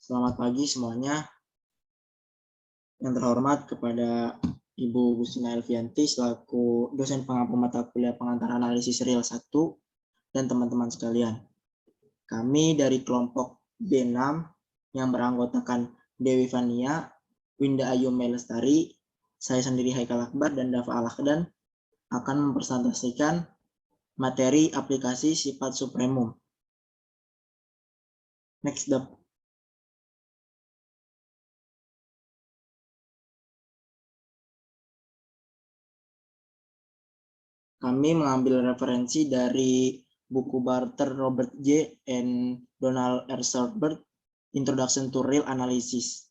Selamat pagi semuanya. Yang terhormat kepada Ibu Gustina Elvianti selaku dosen pengampu mata kuliah pengantar analisis real 1 dan teman-teman sekalian. Kami dari kelompok B6 yang beranggotakan Dewi Fania, Winda Ayu Melestari, saya sendiri Haikal Akbar dan Dava Alakdan akan mempresentasikan materi aplikasi sifat supremum. Next, Dav. Kami mengambil referensi dari buku Barter Robert J. and Donald R. Saltberg, Introduction to Real Analysis.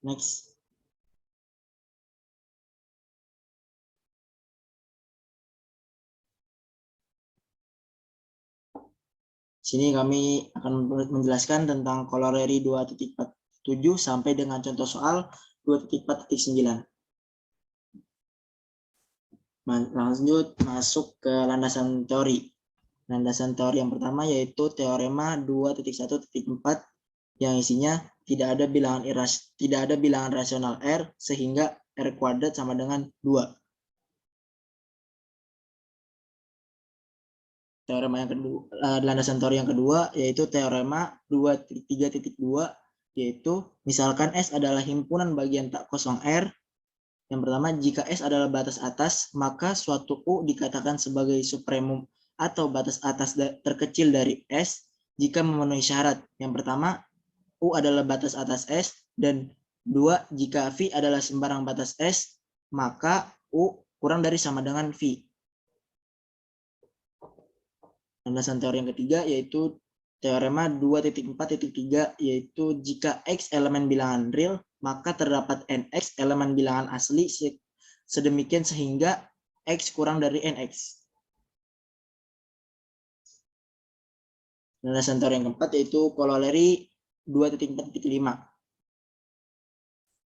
Next. Sini kami akan menjelaskan tentang corollary 2.47 sampai dengan contoh soal 2.4.9. Lanjut masuk ke landasan teori. Landasan teori yang pertama yaitu teorema 2.1.4 yang isinya tidak ada bilangan rasional R sehingga R kuadrat sama dengan 2. Teorema yang kedua, landasan teori yang kedua yaitu teorema 2.3.2 yaitu misalkan S adalah himpunan bagian tak kosong R. Yang pertama, jika S adalah batas atas, maka suatu U dikatakan sebagai supremum atau batas atas terkecil dari S jika memenuhi syarat. Yang pertama, U adalah batas atas S, dan 2, jika V adalah sembarang batas S, maka U kurang dari sama dengan V. Landasan teori yang ketiga yaitu teorema 2.4.3 yaitu jika X elemen bilangan real, maka terdapat NX elemen bilangan asli sedemikian sehingga X kurang dari NX. Landasan teori yang keempat yaitu corollary 2.4.5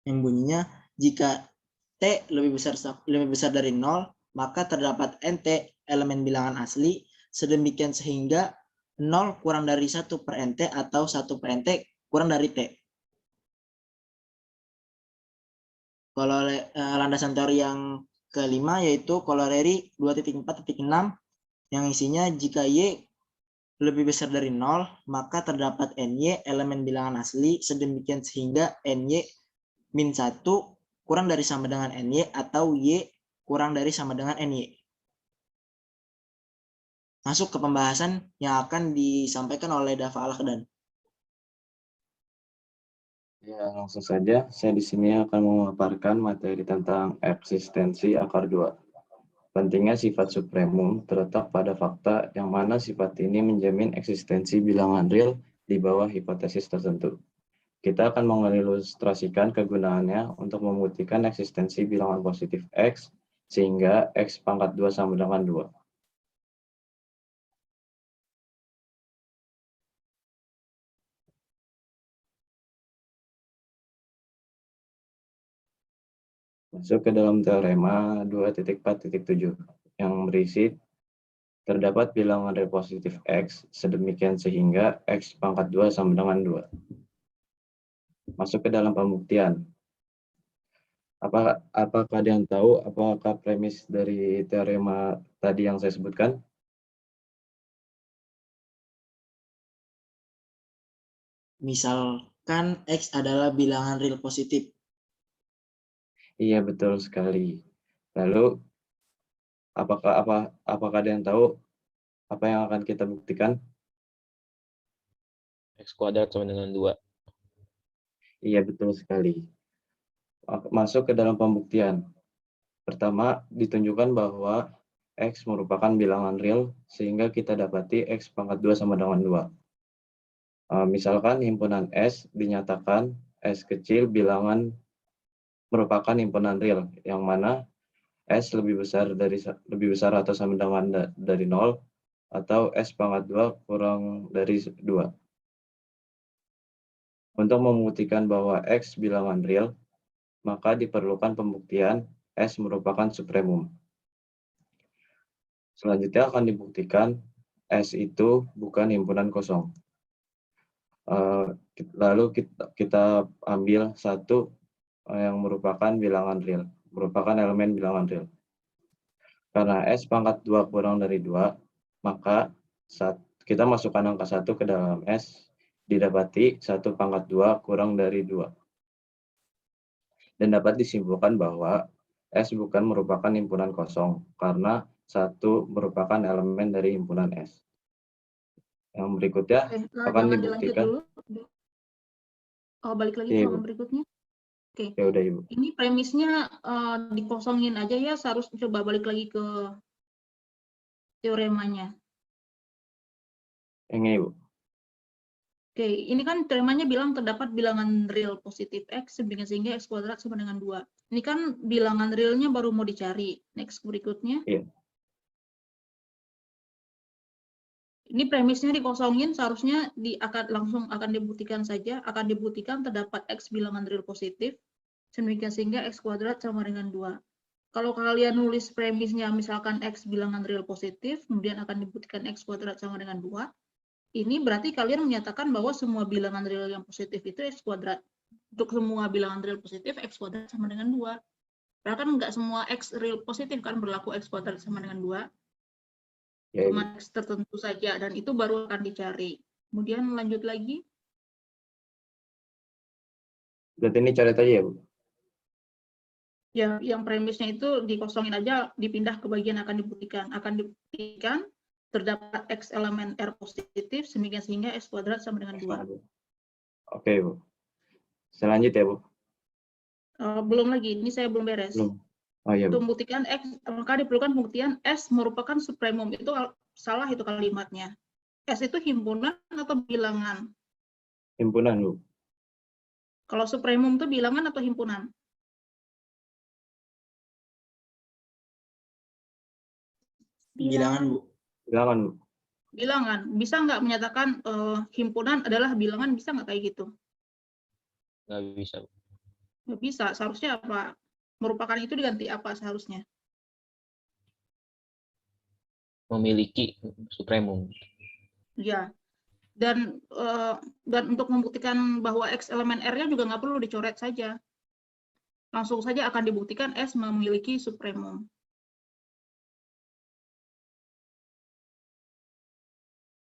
yang bunyinya jika T lebih besar dari 0, maka terdapat NT elemen bilangan asli sedemikian sehingga 0 kurang dari 1 per NT atau 1 per NT kurang dari T. Kalau landasan teori yang kelima yaitu corollary 2.4.6 yang isinya jika Y lebih besar dari 0, maka terdapat NY elemen bilangan asli sedemikian sehingga NY min 1 kurang dari sama dengan NY atau Y kurang dari sama dengan NY. Masuk ke pembahasan yang akan disampaikan oleh Dava Alakdan. Ya, langsung saja. Saya di sini akan memaparkan materi tentang eksistensi akar 2. Pentingnya sifat supremum terletak pada fakta yang mana sifat ini menjamin eksistensi bilangan real di bawah hipotesis tertentu. Kita akan mengilustrasikan kegunaannya untuk membuktikan eksistensi bilangan positif X sehingga X pangkat 2 sama dengan 2. Masuk ke dalam teorema 2.4.7 yang berisi terdapat bilangan real positif X sedemikian sehingga X pangkat 2 sama dengan 2. Masuk ke dalam pembuktian. Apakah ada yang tahu apakah premis dari teorema tadi yang saya sebutkan? Misalkan X adalah bilangan real positif. Iya, betul sekali. Lalu apakah ada yang tahu apa yang akan kita buktikan? X kuadrat sama dengan 2. Iya, betul sekali. Masuk ke dalam pembuktian. Pertama, ditunjukkan bahwa X merupakan bilangan real sehingga kita dapati X pangkat 2 sama dengan 2. Misalkan himpunan S dinyatakan S kecil bilangan merupakan himpunan real yang mana S lebih besar atau sama dengan dari 0 atau S pangkat 2 kurang dari 2. Untuk membuktikan bahwa X bilangan real, maka diperlukan pembuktian S merupakan supremum. Selanjutnya akan dibuktikan S itu bukan himpunan kosong. Lalu kita ambil satu yang merupakan bilangan real, merupakan elemen bilangan real. Karena S pangkat 2 kurang dari 2, maka kita masukkan angka 1 ke dalam S, didapati 1 pangkat 2 kurang dari 2. Dan dapat disimpulkan bahwa S bukan merupakan himpunan kosong, karena 1 merupakan elemen dari himpunan S. Yang berikutnya akan Jangan dilanjut dibuktikan. dulu. Balik lagi Iya, ke Ibu. halaman berikutnya. Oke. Ya udah, Ibu. Ini premisnya dikosongin aja ya, harus coba balik lagi ke teoremanya. Yang ini, Ibu. Oke, ini kan teoremanya bilang terdapat bilangan real positif X sehingga X kuadrat sama dengan 2. Ini kan bilangan realnya baru mau dicari. Next berikutnya. Iya. Ini premisnya dikosongin, seharusnya langsung akan dibuktikan saja, akan dibuktikan terdapat X bilangan real positif, sehingga X kuadrat sama dengan 2. Kalau kalian nulis premisnya misalkan X bilangan real positif, kemudian akan dibuktikan X kuadrat sama dengan 2, ini berarti kalian menyatakan bahwa semua bilangan real yang positif itu X kuadrat. Untuk semua bilangan real positif, X kuadrat sama dengan 2. Karena kan nggak semua X real positif kan berlaku X kuadrat sama dengan 2. Ya, Cuma X tertentu saja, dan itu baru akan dicari. Kemudian lanjut lagi. berarti ini coret aja ya, Bu? Ya, yang premisnya itu dikosongin aja, dipindah ke bagian akan dibuktikan. Akan dibuktikan terdapat X elemen R positif, sehingga X kuadrat sama dengan 2. Oke, Bu. Selanjutnya, Bu. Belum lagi, ini saya belum beres. Belum. Oh iya, Bu. Untuk membuktikan X, maka diperlukan pembuktian S merupakan supremum. Itu salah itu kalimatnya. S itu himpunan atau bilangan? Himpunan, Bu. Kalau supremum itu bilangan atau himpunan? Bilangan, Bu. Bilangan, Bu. Bilangan. Bisa nggak menyatakan himpunan adalah bilangan? Bisa nggak kayak gitu? Nggak bisa. Nggak bisa. Seharusnya apa? Merupakan itu diganti apa seharusnya? Memiliki supremum. Ya. Dan untuk membuktikan bahwa X elemen R-nya juga nggak perlu dicoret saja. Langsung saja akan dibuktikan S memiliki supremum.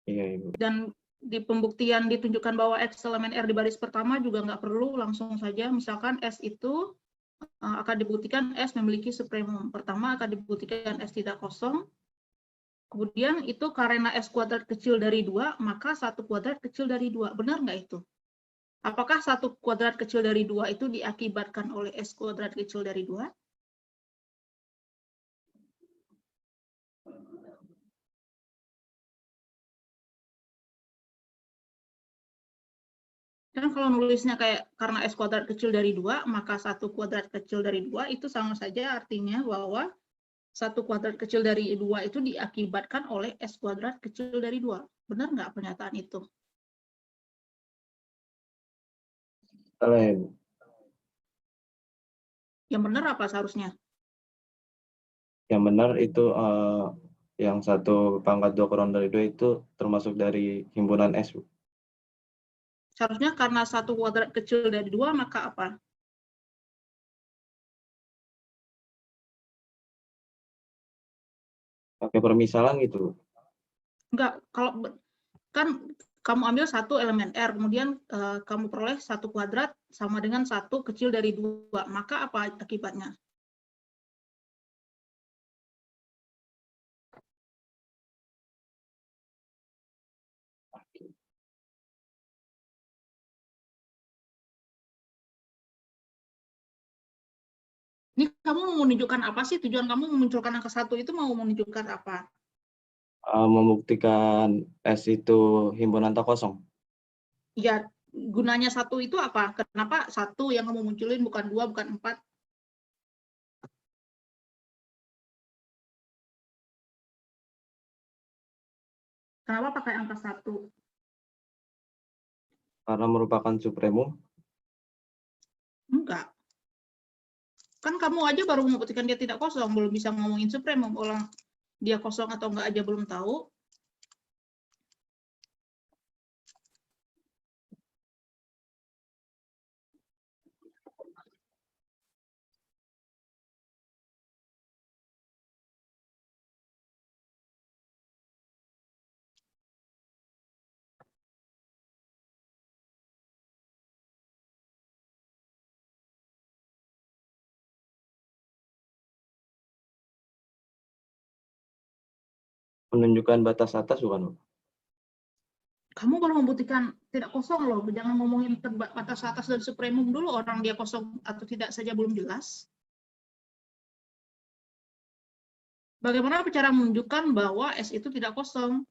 Iya, Ibu. Dan di pembuktian ditunjukkan bahwa X elemen R di baris pertama juga nggak perlu, langsung saja misalkan S itu akan dibuktikan S memiliki supremum. Pertama akan dibuktikan S tidak kosong, kemudian itu karena S kuadrat kecil dari 2, maka 1 kuadrat kecil dari 2. Benar nggak itu? Apakah 1 kuadrat kecil dari 2 itu diakibatkan oleh S kuadrat kecil dari 2? Dan kalau nulisnya kayak karena S kuadrat kecil dari 2, maka 1 kuadrat kecil dari 2 itu sama saja artinya bahwa 1 kuadrat kecil dari 2 itu diakibatkan oleh S kuadrat kecil dari 2. Benar nggak pernyataan itu? Salah ya, Bu. Yang benar apa seharusnya? Yang benar itu yang 1 pangkat 2 kurang dari 2 itu termasuk dari himpunan S, Bu. Seharusnya karena 1 kuadrat kecil dari 2, maka apa? Pakai permisalan gitu, Bu. Enggak, kalau kan kamu ambil 1 elemen R, kemudian kamu peroleh 1 kuadrat sama dengan 1 kecil dari 2, maka apa akibatnya? Ini kamu mau menunjukkan apa sih? Tujuan kamu memunculkan angka 1 itu mau menunjukkan apa? Membuktikan S itu himpunan tak kosong. Ya, gunanya 1 itu apa? Kenapa 1 yang kamu munculin bukan 2, bukan 4? Kenapa pakai angka 1? Karena merupakan supremum. Enggak. Kan kamu aja baru membuktikan dia tidak kosong, belum bisa ngomongin supremum. Orang dia kosong atau enggak aja belum tahu. menunjukkan batas atas bukan, Bu? Kamu kalau membuktikan tidak kosong loh, jangan ngomongin batas atas dan supremum dulu, orang dia kosong atau tidak saja belum jelas. Bagaimana cara menunjukkan bahwa S itu tidak kosong?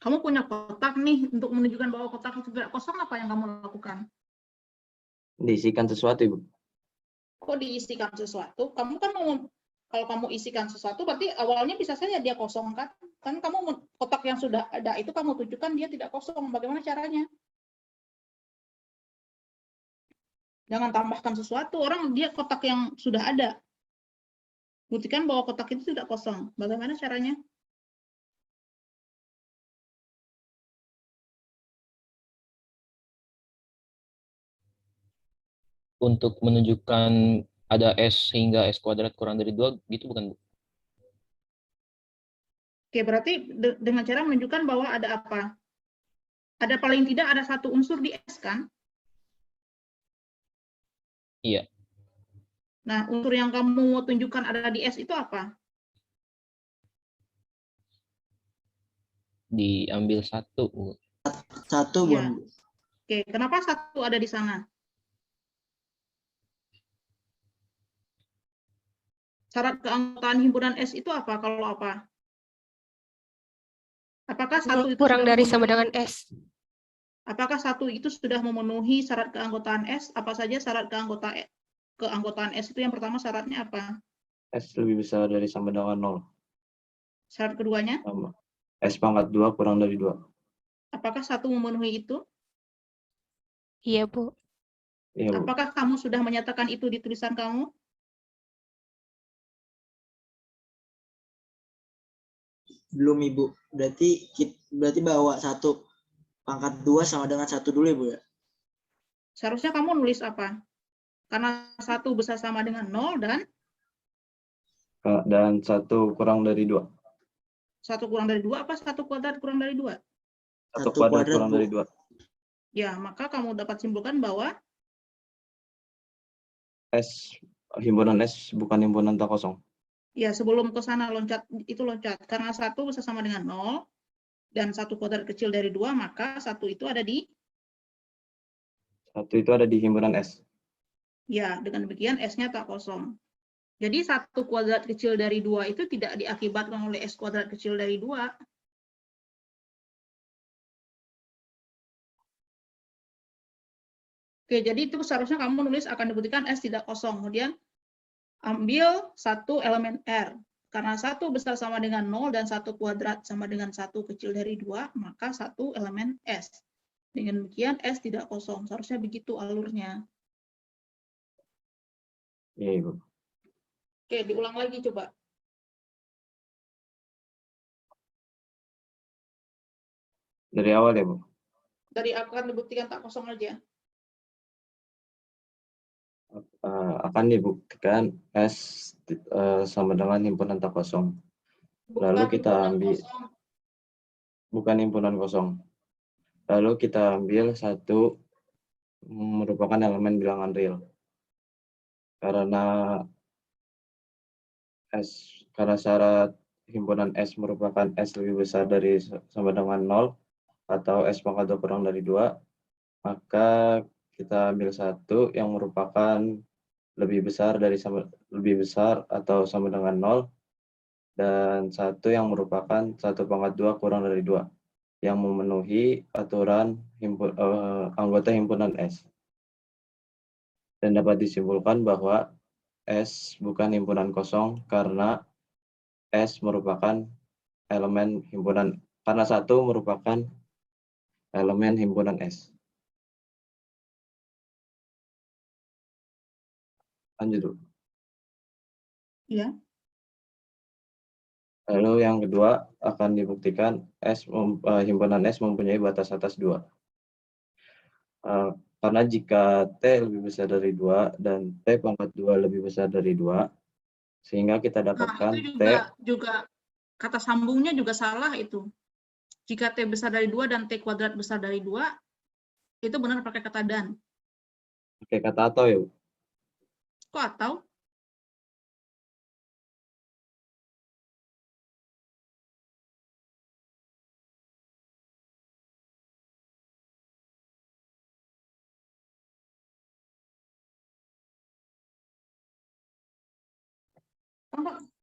Kamu punya kotak nih, untuk menunjukkan bahwa kotak itu tidak kosong, apa yang kamu lakukan? Diisikan sesuatu, Ibu. Kok diisikan sesuatu? Kamu kan mau, kalau kamu isikan sesuatu, berarti awalnya bisa saja dia kosong kan? Kan kamu kotak yang sudah ada itu kamu tunjukkan dia tidak kosong. Bagaimana caranya? Jangan tambahkan sesuatu. Orang dia kotak yang sudah ada. Buktikan bahwa kotak itu tidak kosong. Bagaimana caranya? Untuk menunjukkan ada S hingga S kuadrat kurang dari 2, gitu bukan, Bu? Oke, berarti dengan cara menunjukkan bahwa ada apa? Ada paling tidak ada satu unsur di S kan? Iya, Nah, unsur yang kamu tunjukkan ada di S itu apa? diambil 1, Bu. Satu, Iya. bukan, Bu? Oke, kenapa satu ada di sana? Syarat keanggotaan himpunan S itu apa? Kalau apa? Apakah satu itu kurang sudah dari sama memenuhi- dengan S. Apakah satu itu sudah memenuhi syarat keanggotaan S? Apa saja syarat keanggotaan S itu? Yang pertama syaratnya apa? S lebih besar dari sama dengan 0. Syarat keduanya, Sama. S pangkat 2 kurang dari 2. apakah satu memenuhi itu? Iya, Bu. Iya, Bu. Apakah kamu sudah menyatakan itu di tulisan kamu? Belum, Ibu. Berarti bawa 1 pangkat 2 sama dengan 1 dulu, Ibu, ya? Seharusnya kamu nulis apa? Karena satu besar sama dengan 0 Dan 1 kurang dari 2. 1 kurang dari 2, apa 1 kuadrat kurang dari 2? 1 1 kuadrat kuadrat, kurang Bu. dari 2. Ya, maka kamu dapat simpulkan bahwa S, himpunan S bukan himpunan tak kosong. ya sebelum ke sana loncat, karena 1 besar sama dengan 0 dan 1 kuadrat kecil dari 2, maka 1 itu ada di, 1 itu ada di himpunan S. ya dengan demikian S-nya tak kosong. Jadi 1 kuadrat kecil dari 2 itu tidak diakibatkan oleh S kuadrat kecil dari 2. Oke, jadi itu seharusnya kamu nulis akan dibuktikan S tidak kosong. Kemudian ambil satu elemen R. Karena 1 besar sama dengan 0 dan 1 kuadrat sama dengan 1 kecil dari 2, maka 1 elemen S. Dengan demikian S tidak kosong. Seharusnya begitu alurnya. Iya, Ibu. Oke, diulang lagi coba. Dari awal ya, Bu. Dari akan dibuktikan tak kosong aja. Akan dibuktikan S sama dengan himpunan tak kosong. Lalu Bukan kita himpunan ambil, kosong. bukan himpunan kosong. Lalu kita ambil 1 merupakan elemen bilangan real. Karena syarat himpunan S merupakan S lebih besar dari sama dengan 0 atau S pangkat 2 kurang dari 2, maka kita ambil 1 yang merupakan lebih besar atau sama dengan 0 dan 1 yang merupakan 1 pangkat 2 kurang dari 2 yang memenuhi aturan anggota himpunan S. Dan dapat disimpulkan bahwa S bukan himpunan kosong karena S merupakan elemen himpunan, karena 1 merupakan elemen himpunan S. Lanjut, Bu. Ya. Lalu yang kedua akan dibuktikan himpunan S mempunyai batas atas 2. Karena jika T lebih besar dari 2 dan T pangkat 2 lebih besar dari 2, sehingga kita Nah, dapatkan itu T, juga kata sambungnya juga salah itu. Jika T besar dari 2 dan T kuadrat besar dari 2, itu benar pakai kata dan. Pakai kata atau ya, Bu? Kok atau?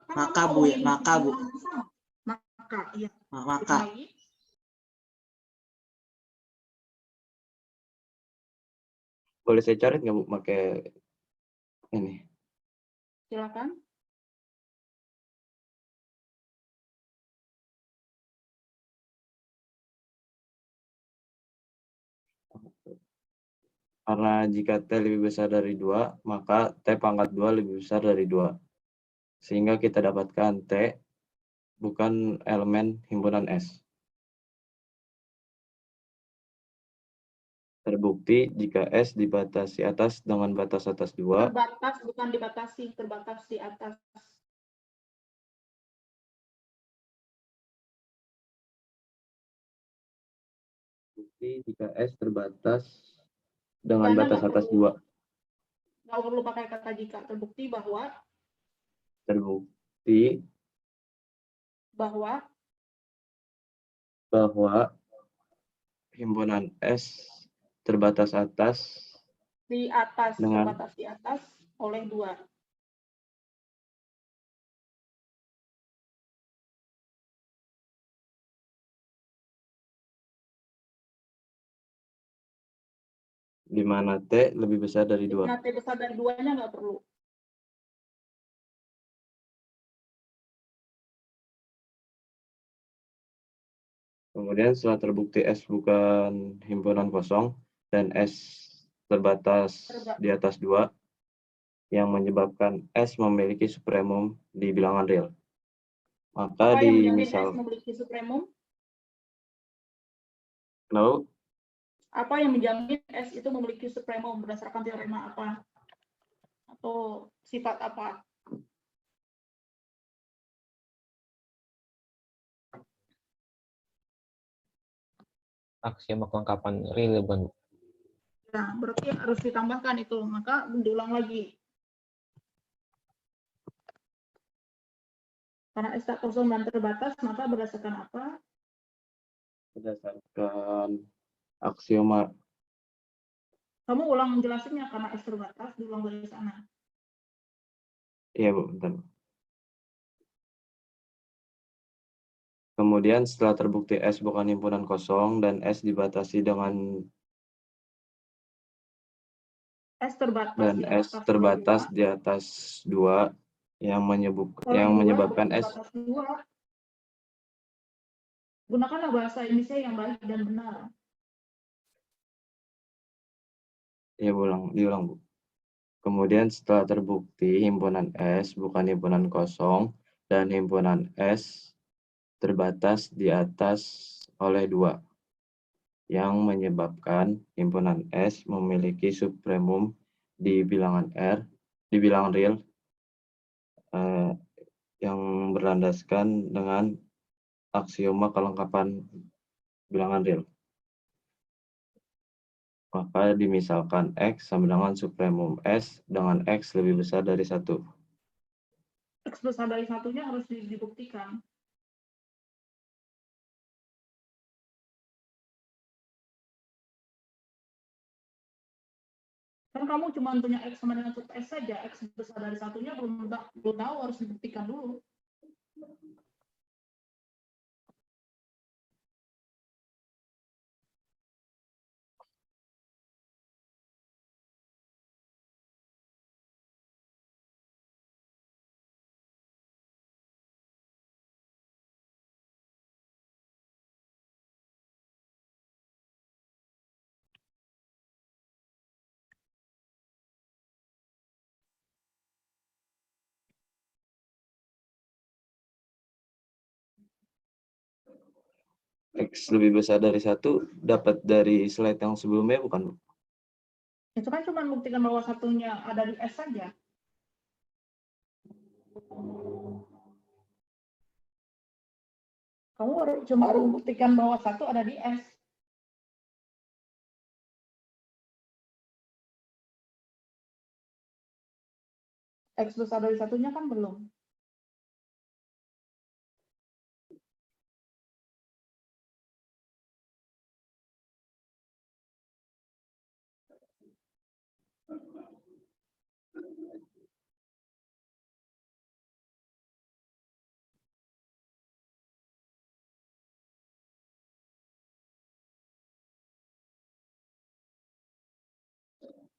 Maka, Bu, ya. Maka, Bu. Maka, iya. Maka. Lagi. Boleh saya cari nggak, Bu, pakai ini? Silakan. Karena jika T lebih besar dari 2, maka T pangkat 2 lebih besar dari 2. Sehingga kita dapatkan T bukan elemen himpunan S. Terbukti jika S dibatasi atas dengan batas atas 2, Terbatas, bukan dibatasi, terbatas di atas. terbukti jika S terbatas dengan Jikanya batas nggak atas perlu. 2. Nggak perlu pakai kata jika. Terbukti Terbukti bahwa bahwa himpunan S terbatas atas di atas, dengan terbatas di atas oleh 2. di mana T lebih besar dari 2. Jika T besar dari 2-nya nggak perlu. Kemudian setelah terbukti S bukan himpunan kosong dan S terbatas di atas 2 yang menyebabkan S memiliki supremum di bilangan real. Maka Apa yang menjamin S dimisal, memiliki supremum? no, Apa yang menjamin S itu memiliki supremum berdasarkan teorema apa? Atau sifat apa? Aksioma kelengkapan real, bukan, Bu? Nah, berarti harus ditambahkan itu. Maka diulang lagi. Karena S tak kosong dan terbatas, maka berdasarkan apa? berdasarkan aksioma. Kamu ulang menjelasinnya karena S terbatas, diulang dari sana. Iya, Bu, bentar. Kemudian setelah terbukti S bukan himpunan kosong dan S dibatasi dengan S terbatas dan di S atas terbatas oleh di atas 2 yang 2. Oleh yang 2 menyebabkan bukan S. terbatas 2. Gunakanlah bahasa Indonesia yang baik dan benar. Ya, diulang, Bu. Kemudian setelah terbukti himpunan S bukan himpunan kosong dan himpunan S terbatas di atas oleh 2 yang menyebabkan himpunan S memiliki supremum di bilangan real yang berlandaskan dengan aksioma kelengkapan bilangan real. Maka dimisalkan X sama dengan supremum S dengan X lebih besar dari 1. X besar dari satunya harus dibuktikan. Kan kamu cuma punya X sama dengan sub S saja. X besar dari satunya belum tahu, harus dibuktikan dulu. X lebih besar dari 1 dapat dari slide yang sebelumnya, bukan? Itu kan cuma buktikan bahwa satunya ada di S saja. Kamu cuma buktikan bahwa 1 ada di S. X besar dari 1-nya kan belum.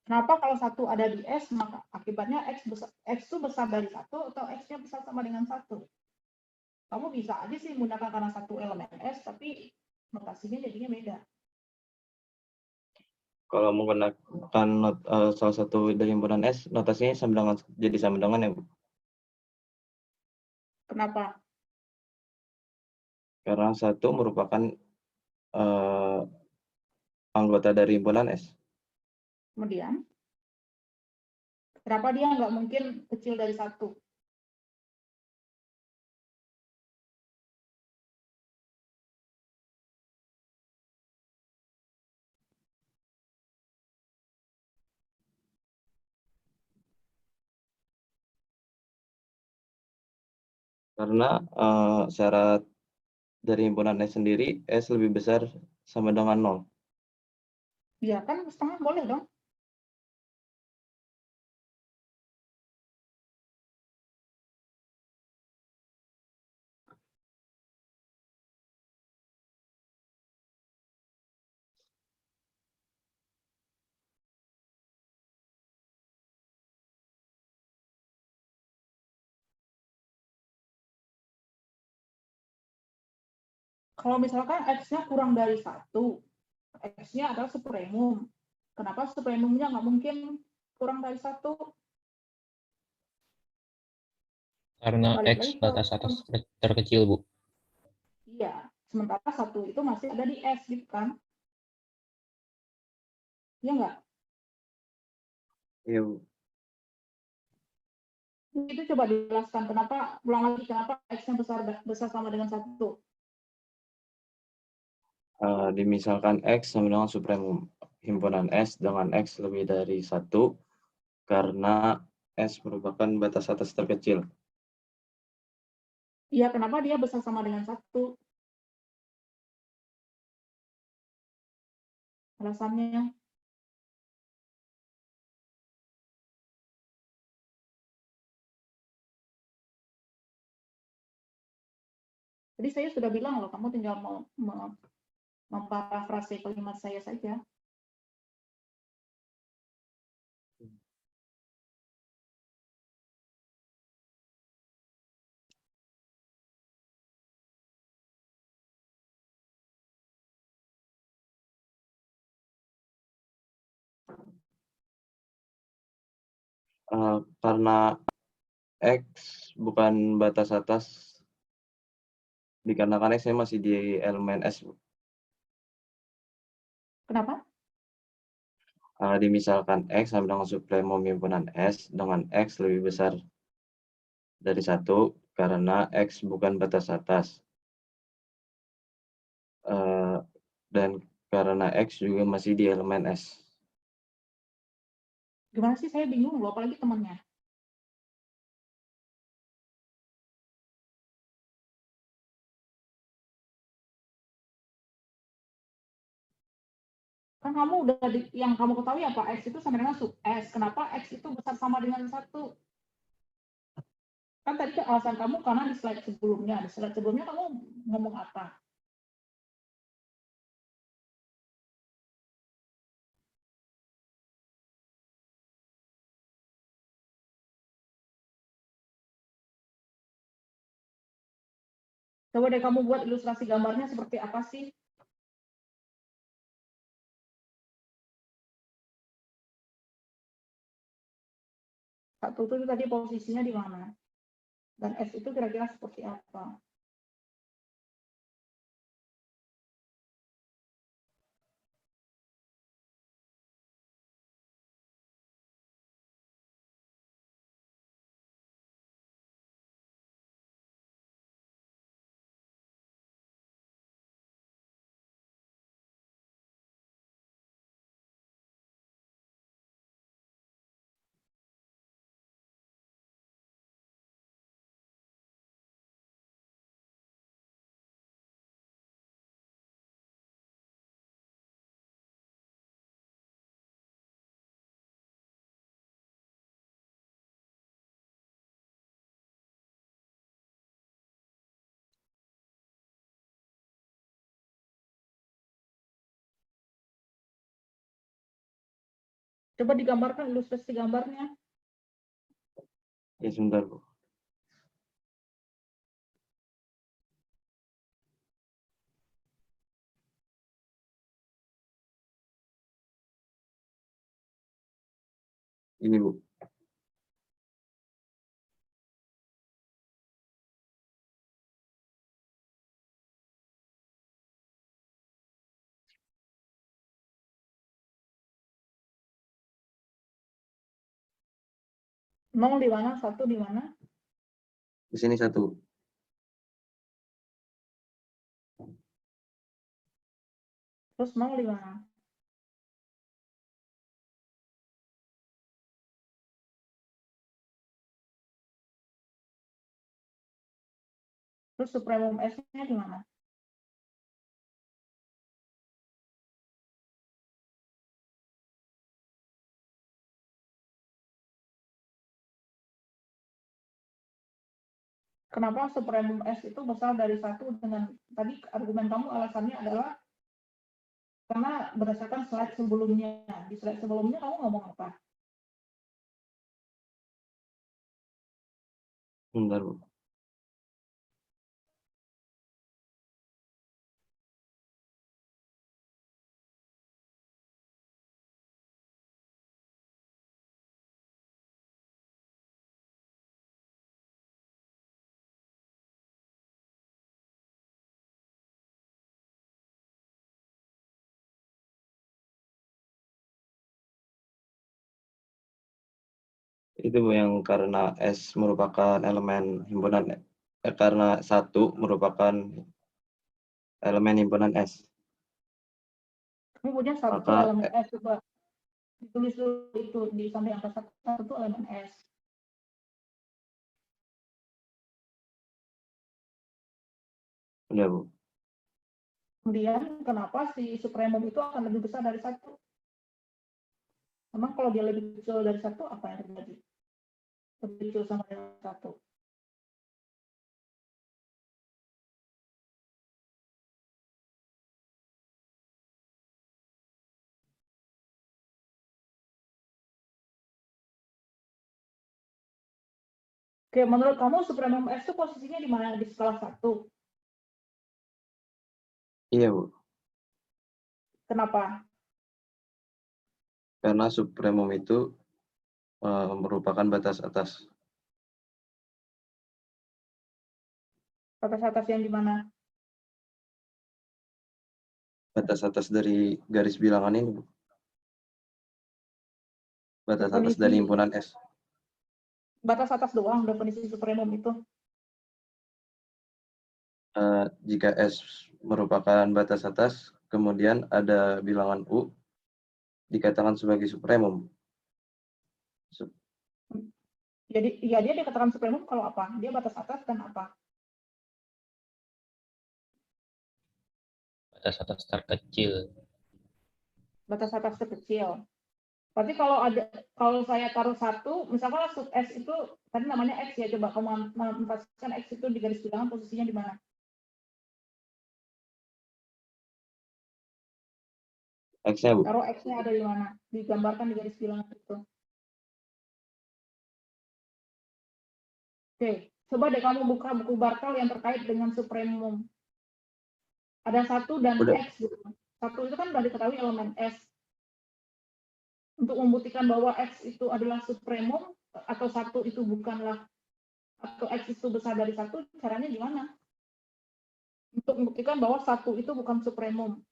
Kenapa kalau 1 ada di S, maka akibatnya X itu besar dari 1 atau X-nya besar sama dengan 1? Kamu bisa aja sih menggunakan karena 1 elemen S, tapi notasinya jadinya beda. Kalau menggunakan salah satu dari himpunan S, notasinya jadi sama dengan ya, Bu? Kenapa? Karena 1 merupakan anggota dari himpunan S. Kemudian, kenapa dia nggak mungkin kecil dari 1? Karena syarat dari himpunan S sendiri, S lebih besar sama dengan 0. Iya kan setengah boleh dong. Kalau misalkan X-nya kurang dari 1, X-nya adalah supremum. Kenapa supremumnya nggak mungkin kurang dari 1? Karena Balik lagi X ke batas atas terkecil, Bu. iya, sementara 1 itu masih ada di S gitu kan? Iya nggak? Iya, Bu. Itu coba dijelaskan kenapa, ulang lagi kenapa X-nya besar sama dengan 1. Dimisalkan X sama dengan supremum himpunan S dengan X lebih dari 1, karena S merupakan batas atas terkecil. Iya, kenapa dia besar sama dengan 1? Alasannya. Tadi saya sudah bilang loh, kamu tinggal memparafrase kalimat saya saja. Karena X bukan batas atas, dikarenakan X-nya masih di elemen S, Bu. Kenapa? Dimisalkan X sama dengan supremum himpunan S dengan X lebih besar dari 1, karena X bukan batas atas. Dan karena X juga masih di elemen S. Gimana sih, saya bingung loh, apalagi temannya. Kan kamu udah yang kamu ketahui apa? X itu sama dengan sub S. Kenapa X itu besar sama dengan 1? Kan tadi alasan kamu karena di slide sebelumnya. Di slide sebelumnya kamu ngomong apa? Coba deh kamu buat ilustrasi gambarnya seperti apa sih? Satu itu tadi posisinya di mana? Dan S itu kira-kira seperti apa? Coba digambarkan ilustrasi gambarnya. Ya, sebentar, Bu. Ini, Bu. Nol di mana? 1 di mana? Di sini 1. Terus 0 di mana? Terus supremum S-nya di mana? Kenapa supremum S itu besar dari 1 dengan tadi argumen kamu alasannya adalah karena berdasarkan slide sebelumnya. Di slide sebelumnya kamu ngomong apa? Sebentar, Bu. Itu, Bu, yang karena S merupakan elemen himpunan, karena 1 merupakan elemen himpunan S. Kamu punya satu Maka elemen S, coba ditulis dulu itu di samping angka 1 elemen S. udah, Bu. Kemudian kenapa si supremum itu akan lebih besar dari 1? Emang kalau dia lebih kecil dari 1, apa yang terjadi? Lebih kecil sama dengan 1. Oke, menurut kamu supremum S itu posisinya di mana? Di skala 1. Iya, Bu. Kenapa? Karena supremum itu merupakan batas atas. Batas atas yang di mana? Batas atas dari garis bilangan ini, Bu. Batas atas dari Definisi himpunan S. batas atas doang definisi supremum itu. Jika S merupakan batas atas, kemudian ada bilangan U, dikatakan sebagai supremum. Jadi ya dia dikatakan supremum kalau apa? Dia batas atas dan apa? Batas atas terkecil. Batas atas terkecil. Berarti kalau saya taruh 1, misalkan sub S itu tadi namanya X ya, coba kamu memposisikan X itu di garis bilangan posisinya di mana? X-nya, Bu. Taruh X-nya ada di mana? Digambarkan di garis bilangan itu. Oke, coba deh kamu buka buku Bartel yang terkait dengan supremum. Ada 1 dan Udah. X gitu. 1 itu kan sudah diketahui elemen S. Untuk membuktikan bahwa X itu adalah supremum atau 1 itu bukanlah, atau X itu besar dari 1, caranya gimana? Untuk membuktikan bahwa 1 itu bukan supremum.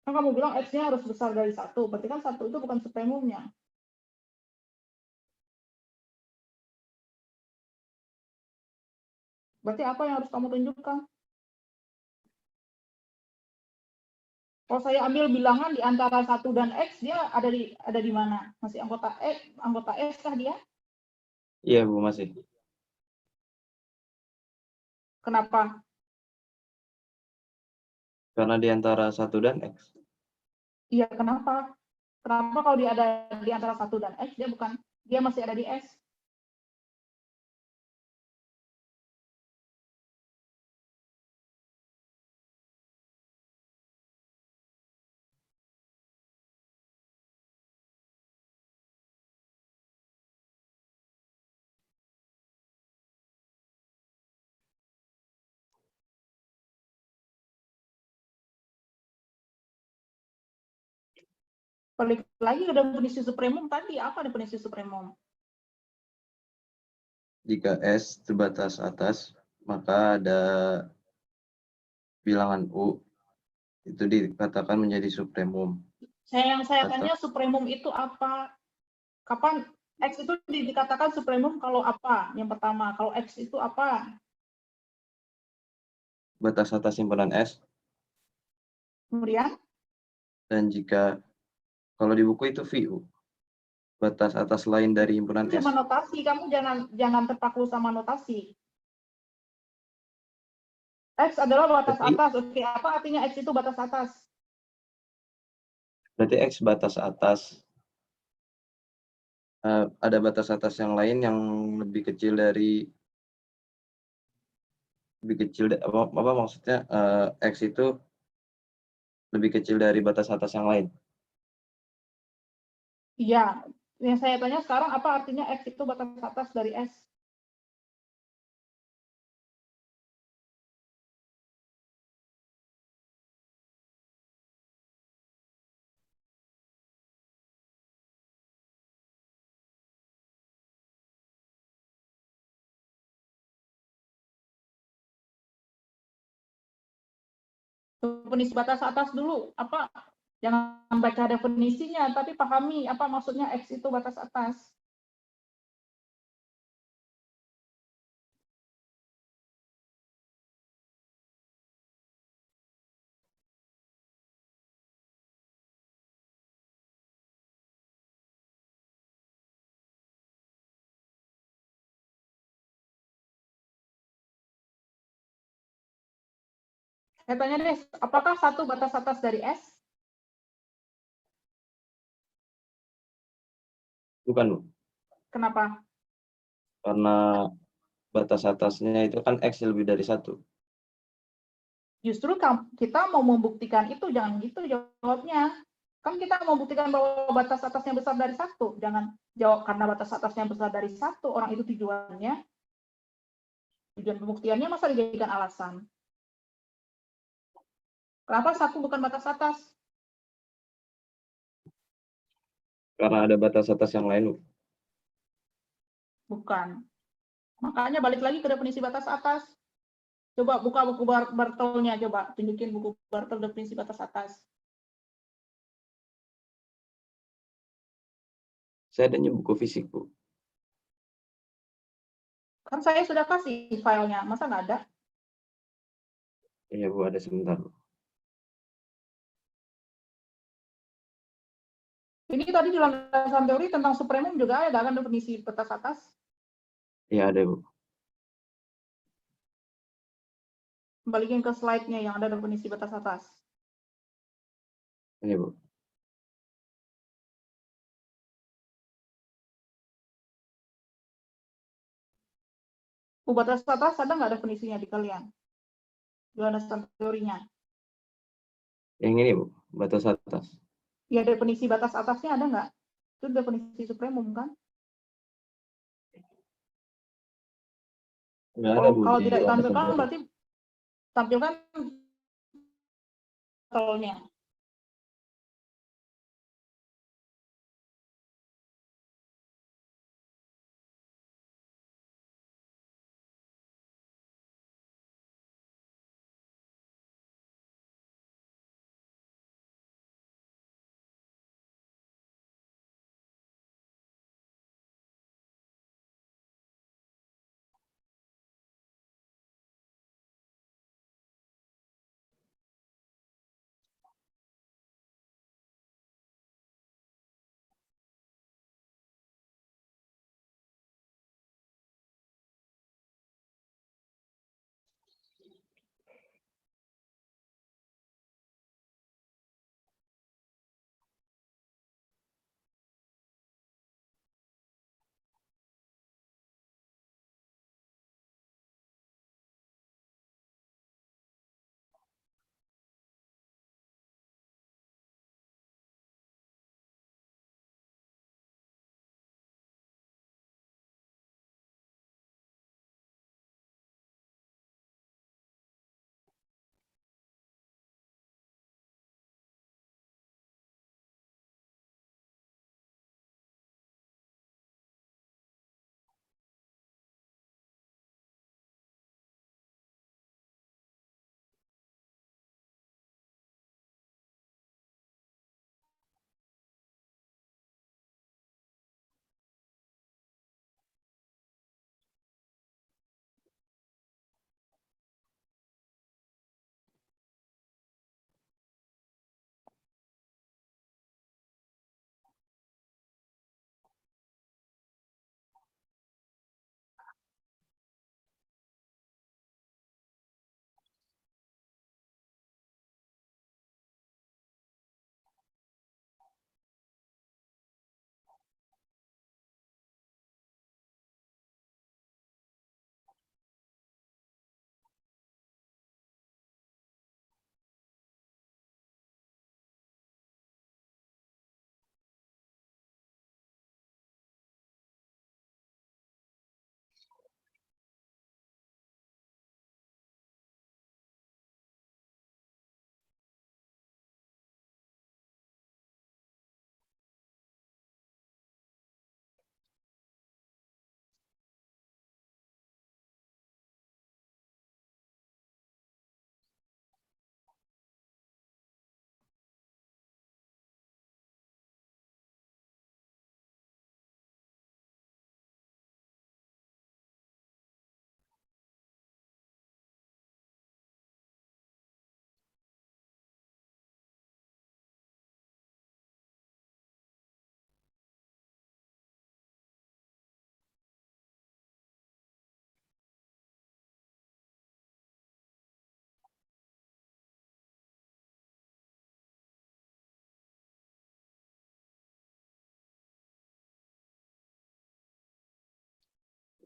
Kan kamu bilang X-nya harus besar dari 1, berarti kan 1 itu bukan supremumnya. Berarti apa yang harus kamu tunjukkan? Kalau saya ambil bilangan di antara 1 dan X, dia ada di mana? Masih anggota S kah dia? Iya, Bu, masih. Kenapa? Karena di antara 1 dan X. Iya, kenapa? Kenapa kalau dia ada di antara 1 dan X, dia masih ada di S? Balik lagi ke definisi supremum tadi, apa definisi supremum? Jika S itu batas atas, maka ada bilangan U itu dikatakan menjadi supremum. Yang saya Atau tanya supremum itu apa? Kapan X itu dikatakan supremum kalau apa? Yang pertama, kalau X itu apa? batas atas simpulan S, Kemudian, dan jika kalau di buku itu VU, batas atas lain dari himpunan cuma S. notasi, kamu jangan terpaku sama notasi. X adalah batas Berarti, atas. Oke, apa artinya X itu batas atas? berarti X batas atas. Ada batas atas yang lain yang lebih kecil dari apa maksudnya X itu lebih kecil dari batas atas yang lain. Iya, yang saya tanya sekarang apa artinya X itu batas atas dari S? Definisi batas atas dulu, apa? Jangan baca definisinya, tapi pahami apa maksudnya X itu batas atas. Saya tanya deh, apakah satu batas atas dari S? Bukan, Bu. Kenapa? Karena batas atasnya itu kan X lebih dari 1. Justru kita mau membuktikan itu, jangan gitu jawabnya. Kan kita mau buktikan bahwa batas atasnya besar dari 1. Jangan jawab karena batas atasnya besar dari 1, orang itu tujuannya. Tujuan pembuktiannya masa dijadikan alasan. Kenapa 1 bukan batas atas? Karena ada batas atas yang lain, Bu. Bukan. Makanya balik lagi ke definisi batas atas. Coba buka buku Bartolnya, coba tunjukin buku Bartol definisi batas atas. Saya adanya buku fisik, Bu. Kan saya sudah kasih filenya, masa nggak ada? Iya, Bu, ada sebentar, Bu. Ini tadi di landasan teori tentang supremum juga ada kan definisi batas atas. Iya, ada, Bu. Balikin ke slide-nya yang ada definisi batas atas. Ini, Bu. Batas atas ada nggak definisinya di kalian? Di landasan teorinya. Yang ini, Bu, batas atas. Ya definisi batas atasnya ada nggak? Itu definisi supremum kan? Nggak ada, Bu, Kalau di tidak landasan ditampilkan teori. berarti tampilkan tolnya.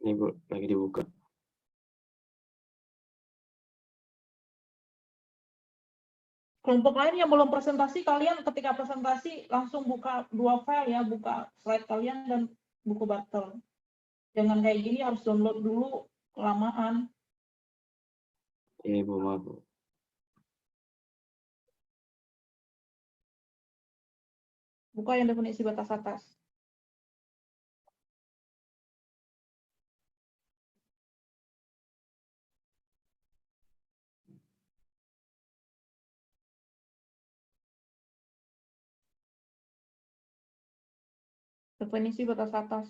Ini Bu, lagi dibuka. Kelompok lain yang belum presentasi, kalian ketika presentasi langsung buka 2 file ya, buka slide kalian dan buku Bartel. Jangan kayak gini, harus download dulu, kelamaan. Iya Ibu, maaf Bu. Buka yang definisi batas atas. Definisi batas atas.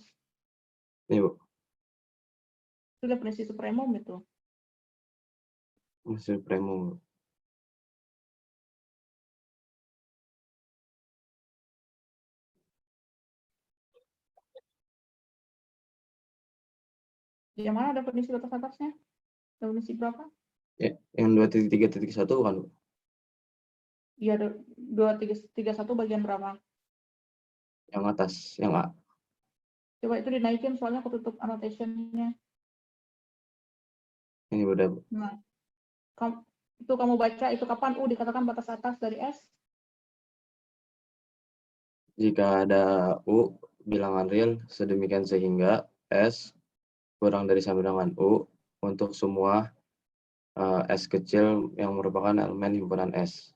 Ini Bu, Itu definisi supremum itu. masih premium Bu. Yang mana definisi batas atasnya? Definisi berapa? Ya, yang 2.3.1 bukan Bu? Iya, 231 bagian berapa? Yang atas, yang A. Coba itu dinaikin soalnya ketutup annotation-nya. Ini udah Bu. Nah, itu kamu baca itu kapan U dikatakan batas atas dari S? Jika ada U bilangan real sedemikian sehingga S kurang dari sama dengan U untuk semua S kecil yang merupakan elemen himpunan S.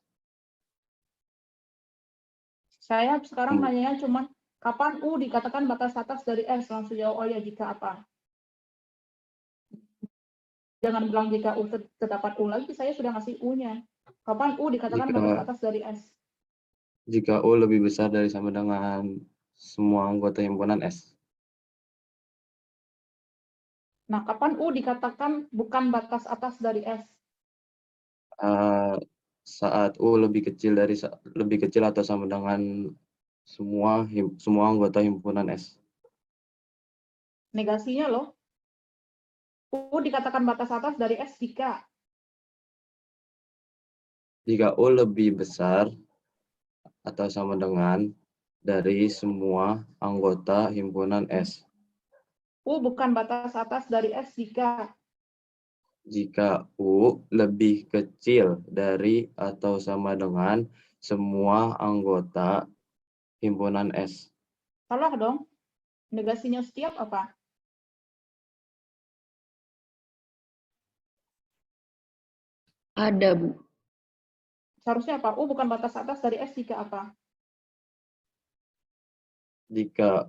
Saya sekarang Hmm. nanya cuman kapan U dikatakan batas atas dari S? Langsung jawab, oh ya, jika apa? Jangan bilang jika U terdapat U lagi, saya sudah ngasih U-nya. Kapan U dikatakan batas atas dari S? Jika U lebih besar dari sama dengan semua anggota himpunan S. Nah, kapan U dikatakan bukan batas atas dari S? Saat U lebih kecil atau sama dengan semua anggota himpunan S. Negasinya loh. U dikatakan batas atas dari S Jika U lebih besar atau sama dengan dari semua anggota himpunan S. U bukan batas atas dari S Jika U lebih kecil dari atau sama dengan semua anggota himpunan S. salah dong. Negasinya setiap apa? Ada, Bu. Seharusnya apa? U bukan batas atas dari S jika apa? Jika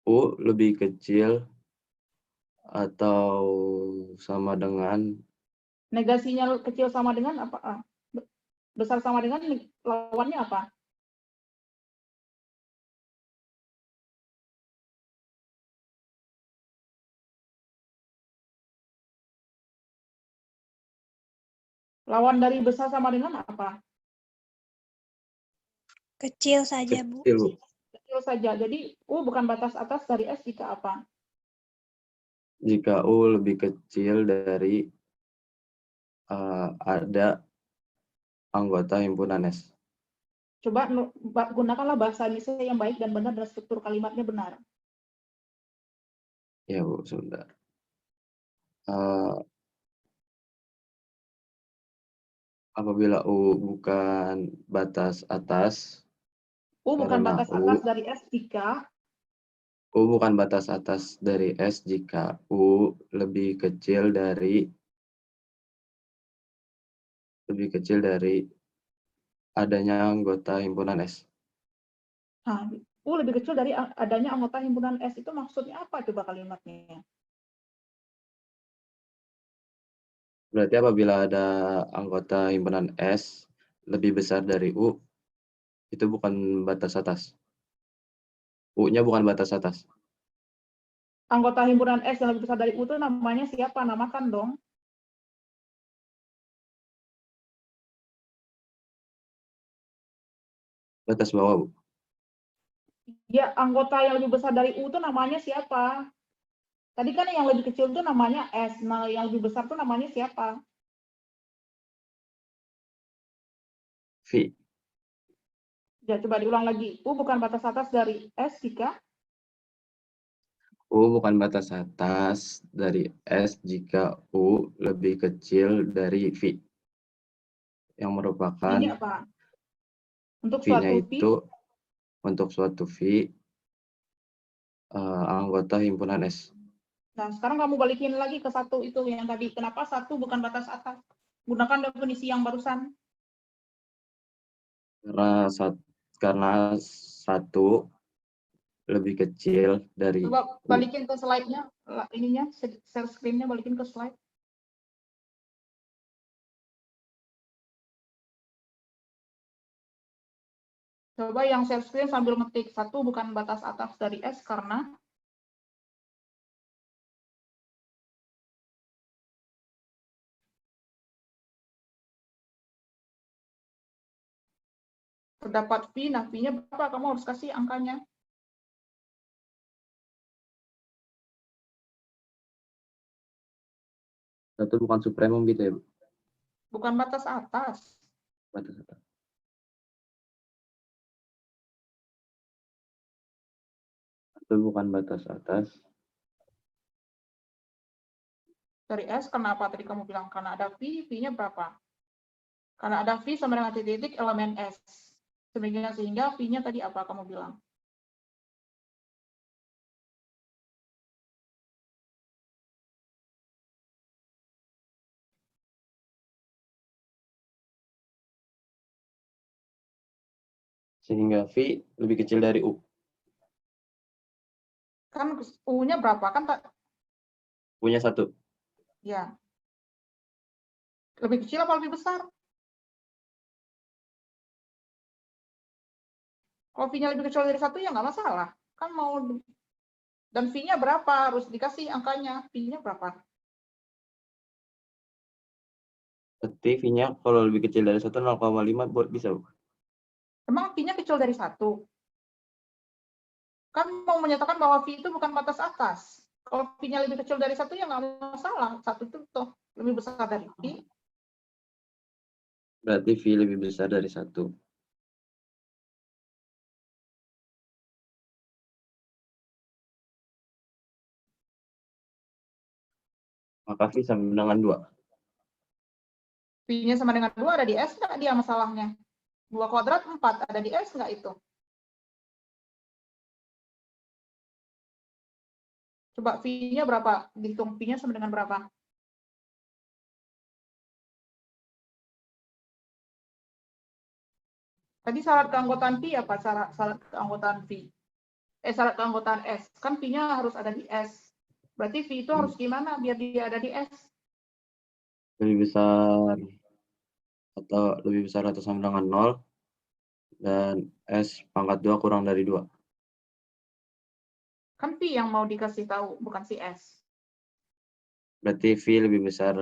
U lebih kecil atau sama dengan Negasinya kecil sama dengan apa? Besar sama dengan lawannya apa? Lawan dari besar sama dengan apa? Kecil saja, Bu. kecil, Bu. Kecil saja. Jadi U bukan batas atas dari S jika apa? Jika U lebih kecil dari ada anggota himpunan S. Coba gunakanlah bahasa Indonesia yang baik dan benar dan struktur kalimatnya benar. Ya Bu, sebentar. Apabila U bukan batas atas, U bukan karena batas atas dari S jika U bukan batas atas dari S jika U lebih kecil dari adanya anggota himpunan S. Nah, U lebih kecil dari adanya anggota himpunan S itu maksudnya apa coba kalimatnya? Berarti apabila ada anggota himpunan S lebih besar dari U, itu bukan batas atas. U-nya bukan batas atas. Anggota himpunan S yang lebih besar dari U itu namanya siapa? Namakan dong. Batas bawah, Bu. Ya, anggota yang lebih besar dari U itu namanya siapa? Tadi kan yang lebih kecil itu namanya S. Nah, yang lebih besar itu namanya siapa? V. Ya, coba diulang lagi. U bukan batas atas dari S jika U bukan batas atas dari S jika U lebih kecil dari V. Yang merupakan Ini apa? Untuk V-nya suatu itu V, untuk suatu V anggota himpunan S. nah sekarang kamu balikin lagi ke satu itu yang tadi. Kenapa satu bukan batas atas? Gunakan definisi yang barusan. Karena satu lebih kecil dari Coba U. balikin ke slide-nya, ininya, share screen-nya balikin ke slide. Coba yang share screen sambil ngetik satu bukan batas atas dari S karena terdapat V, nah V-nya berapa? Kamu harus kasih angkanya. Satu bukan supremum gitu ya, Bu? Bukan batas atas. Batas atas. Satu bukan batas atas. Dari S, kenapa tadi kamu bilang? Karena ada V, V-nya berapa? Karena ada V sama dengan titik elemen S. Sehingga V-nya tadi apa kamu bilang? Sehingga V lebih kecil dari U. Kan U-nya berapa? Kan Punya satu. ya. Lebih kecil apa lebih besar? Kalau V-nya lebih kecil dari satu ya nggak masalah. Kan mau, dan V-nya berapa? Harus dikasih angkanya. V-nya berapa? Berarti V-nya kalau lebih kecil dari 1, 0,5 buat bisa, Bu. Emang V-nya kecil dari satu? Kan mau menyatakan bahwa V itu bukan batas atas. Kalau V-nya lebih kecil dari satu ya nggak masalah. Satu itu tuh lebih besar dari V. Berarti V lebih besar dari 1. Maka V sama dengan 2. V-nya sama dengan 2 ada di S nggak dia masalahnya? 2 kuadrat 4 ada di S nggak itu? Coba V-nya berapa? Dihitung V-nya sama dengan berapa? Tadi syarat keanggotaan V apa? Syarat keanggotaan V? Syarat keanggotaan S. Kan V-nya harus ada di S. Berarti V itu harus gimana biar dia ada di S? Lebih besar atau sama dengan 0 dan S pangkat 2 kurang dari 2. Kan V yang mau dikasih tahu, bukan si S. Berarti V lebih besar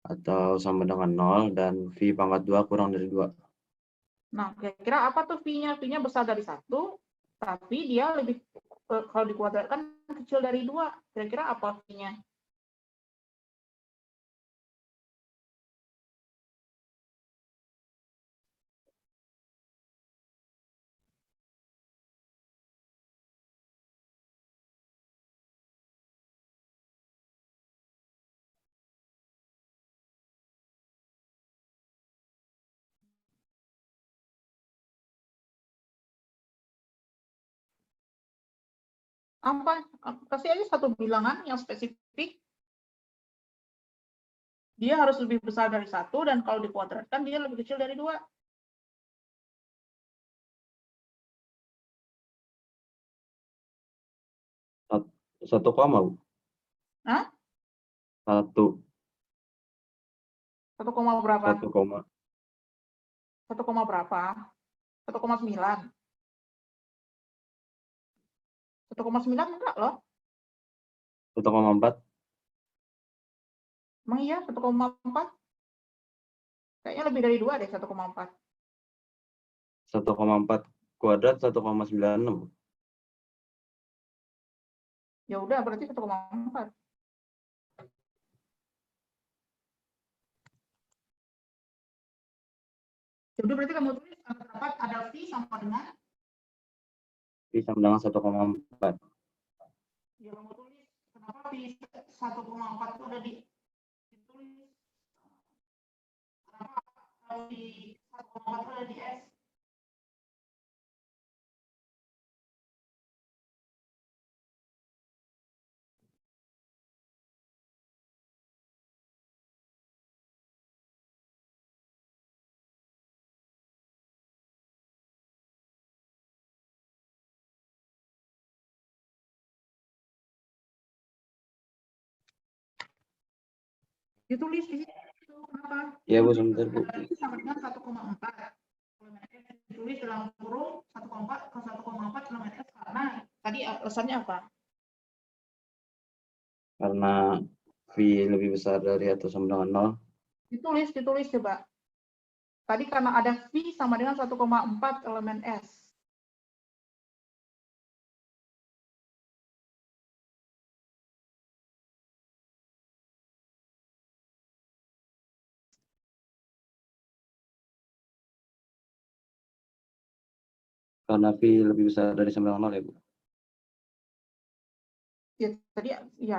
atau sama dengan 0 dan V pangkat 2 kurang dari 2. Nah, kira-kira apa tuh V-nya? V-nya besar dari satu, tapi dia lebih, kalau dikuadratkan kecil dari 2. Kira-kira apa V-nya? Apa? Kasih aja satu bilangan yang spesifik. Dia harus lebih besar dari satu, dan kalau dikuadratkan dia lebih kecil dari 2. 1 koma, Bu. Hah? 1 1, berapa? 1 koma 1, berapa? 1,9. 1,9 enggak loh. 1,4. Emang iya 1,4? Kayaknya lebih dari 2 deh 1,4. 1,4 kuadrat 1,96. Ya udah berarti 1,4. Jadi berarti kamu tulis terdapat ada V sama dengan V sama dengan 1,4. Ya kamu tulis kenapa di 1,4 itu udah ditulis. Kenapa kalau di 1,4 itu ada di S? Ditulis di situ. Kenapa? Ya Bu, sebentar Bu. Itu sama dengan 1,4. Elemen S ditulis dalam kurung 1,4 ke 1,4 elemen S karena tadi alasannya apa? Karena V lebih besar dari atau sama dengan 0. Ditulis coba. Tadi karena ada V sama dengan 1,4 elemen S. Karena V lebih besar dari sama dengan 0 ya Bu.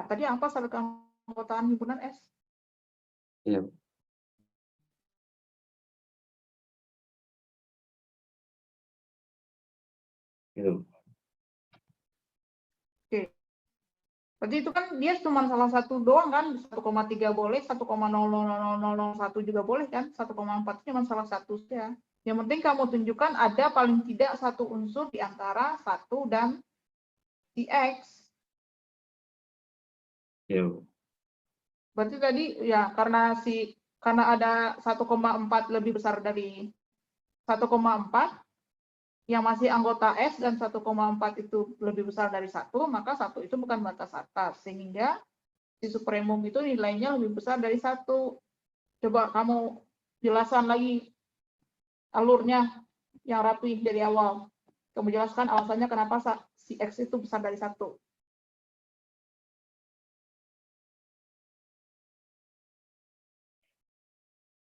Tadi apa sampai keanggotaan himpunan S? Iya Bu. Gitu. Oke. Berarti itu kan dia cuma salah satu doang kan, 1,3 boleh, 1,00001 juga boleh kan, 1,4 cuma salah satu saja. Yang penting kamu tunjukkan ada paling tidak satu unsur di antara 1 dan si X. Iya Bu. Berarti tadi ya karena ada 1,4 lebih besar dari 1,4 yang masih anggota S dan 1,4 itu lebih besar dari 1, maka 1 itu bukan batas atas. Sehingga si supremum itu nilainya lebih besar dari 1. Coba kamu jelaskan lagi alurnya yang rapi dari awal. Kamu jelaskan alasannya kenapa si X itu besar dari 1.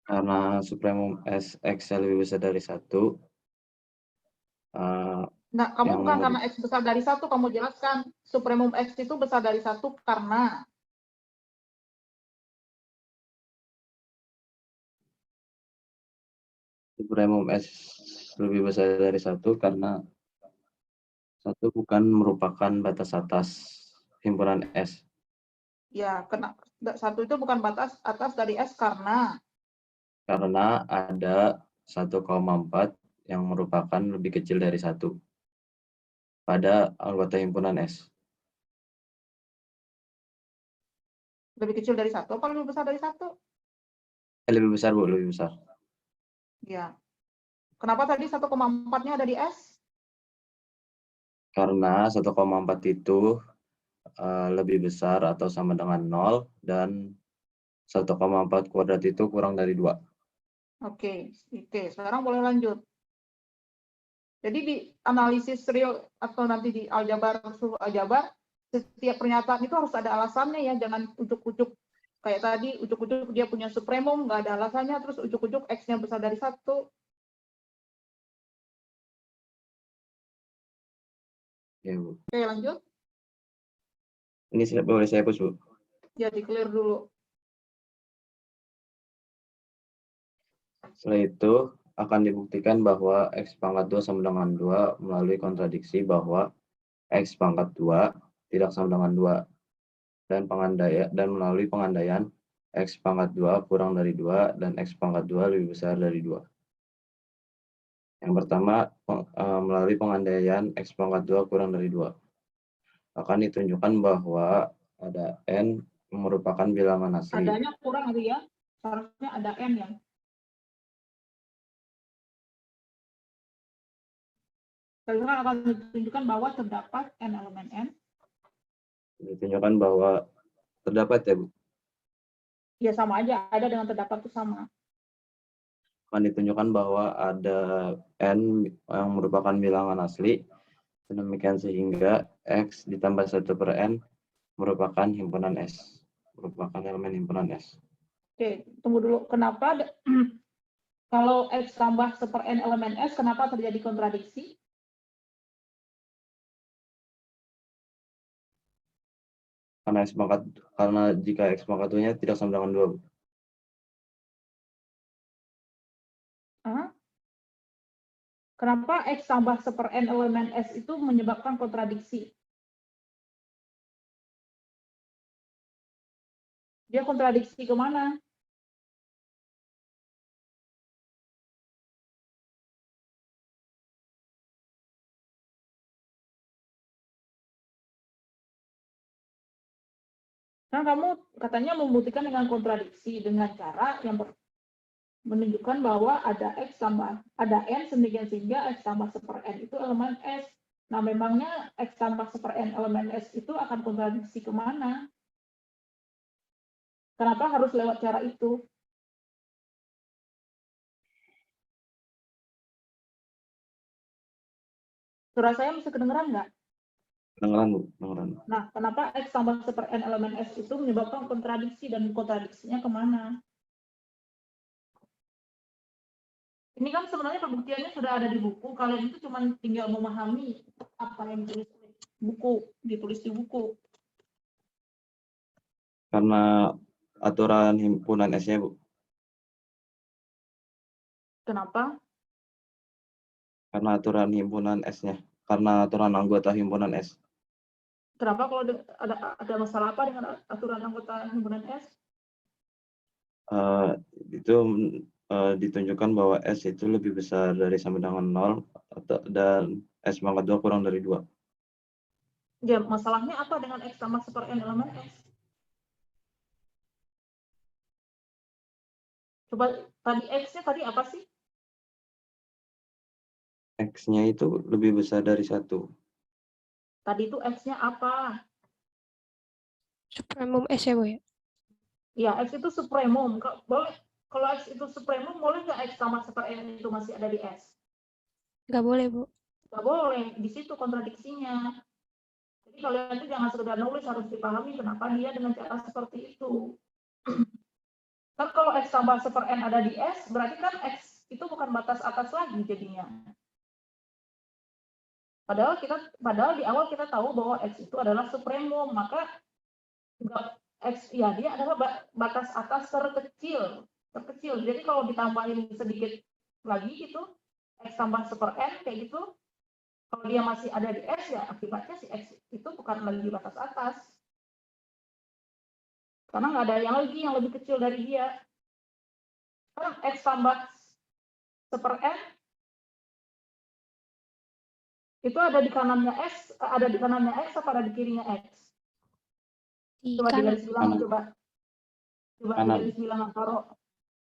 Karena supremum S X lebih besar dari 1. Nah, kamu Yang bukan nomor karena X besar dari 1, kamu jelaskan supremum X itu besar dari 1 karena supremum S lebih besar dari 1 karena 1 bukan merupakan batas atas himpunan S. ya kena 1 itu bukan batas atas dari S karena Ada 1,4 yang merupakan lebih kecil dari 1 pada anggota himpunan S. lebih kecil dari 1 apa lebih besar dari 1? Lebih besar Bu, lebih besar. Ya. Kenapa tadi 1,4-nya ada di S? Karena 1,4 itu lebih besar atau sama dengan 0 dan 1,4 kuadrat itu kurang dari 2. Oke. Sekarang boleh lanjut. Jadi di analisis real atau nanti di aljabar, setiap pernyataan itu harus ada alasannya ya, jangan ujuk-ujuk kayak tadi, ujuk-ujuk dia punya supremum, nggak ada alasannya, terus ujuk-ujuk X-nya besar dari 1. Ya, Bu. Oke, lanjut. Ini boleh saya hapus, Bu? Ya, di-clear dulu. Setelah itu akan dibuktikan bahwa X pangkat 2 sama dengan 2 melalui kontradiksi bahwa X pangkat 2 tidak sama dengan 2 dan melalui pengandaian X pangkat 2 kurang dari 2 dan X pangkat 2 lebih besar dari 2. Yang pertama, melalui pengandaian X pangkat 2 kurang dari 2. Akan ditunjukkan bahwa ada N merupakan bilangan asli. Adanya kurang ada ya, seharusnya ada N ya. Sekarang akan ditunjukkan bahwa terdapat N elemen N. Ditunjukkan bahwa terdapat ya, Bu? Ya sama aja, ada dengan terdapat itu sama. Akan ditunjukkan bahwa ada N yang merupakan bilangan asli, demikian sehingga X ditambah 1 per N merupakan himpunan S, merupakan elemen himpunan S. Oke, tunggu dulu. Kenapa kalau X tambah 1 per N elemen S, kenapa terjadi kontradiksi? Karena jika X pangkat 2-nya tidak sama dengan 2, Bu. Hah? Kenapa X tambah 1/n elemen S itu menyebabkan kontradiksi? Dia kontradiksi kemana? Kan kamu katanya membuktikan dengan kontradiksi dengan cara yang menunjukkan bahwa ada X tambah, ada N sehingga X tambah 1/n itu elemen S. Nah, memangnya X tambah 1/n elemen S itu akan kontradiksi kemana? Kenapa harus lewat cara itu? Suara saya masih kedengeran nggak? Kedengeran, Bu. Kedengeran. Nah, kenapa X tambah 1/n elemen S itu menyebabkan kontradiksi dan kontradiksinya kemana? Ini kan sebenarnya pembuktiannya sudah ada di buku. Kalian itu cuma tinggal memahami apa yang ditulis di buku. Karena aturan himpunan S-nya, Bu. Kenapa? Karena aturan himpunan S-nya. Karena aturan anggota himpunan S. Kenapa kalau ada masalah apa dengan aturan anggota himpunan S? Itu ditunjukkan bahwa S itu lebih besar dari sama dengan 0 dan S pangkat 2 kurang dari 2. Ya, masalahnya apa dengan X tambah 1/n elemen S? Coba tadi X-nya tadi apa sih? X-nya itu lebih besar dari 1. Tadi itu X-nya apa? Supremum S ya, Bu ya? Ya, X itu supremum. Kalau X itu supremum, boleh nggak X tambah 1/n itu masih ada di S? Nggak boleh, Bu. Nggak boleh, di situ kontradiksinya. Jadi kalian itu jangan sekedar nulis, harus dipahami kenapa dia dengan cara seperti itu. Kan kalau X tambah 1/n ada di S, berarti kan X itu bukan batas atas lagi jadinya. Padahal di awal kita tahu bahwa X itu adalah supremum, maka X ya dia adalah batas atas terkecil. Jadi kalau ditambahin sedikit lagi itu X tambah 1/n kayak gitu, kalau dia masih ada di S ya akibatnya si X itu bukan lagi batas atas. Karena nggak ada yang lebih kecil dari dia. Karena X tambah 1/n itu ada di kanannya X apa ada di kirinya X? Di Coba di kanan. garis bilangan, coba di Kanan. garis bilangan taruh.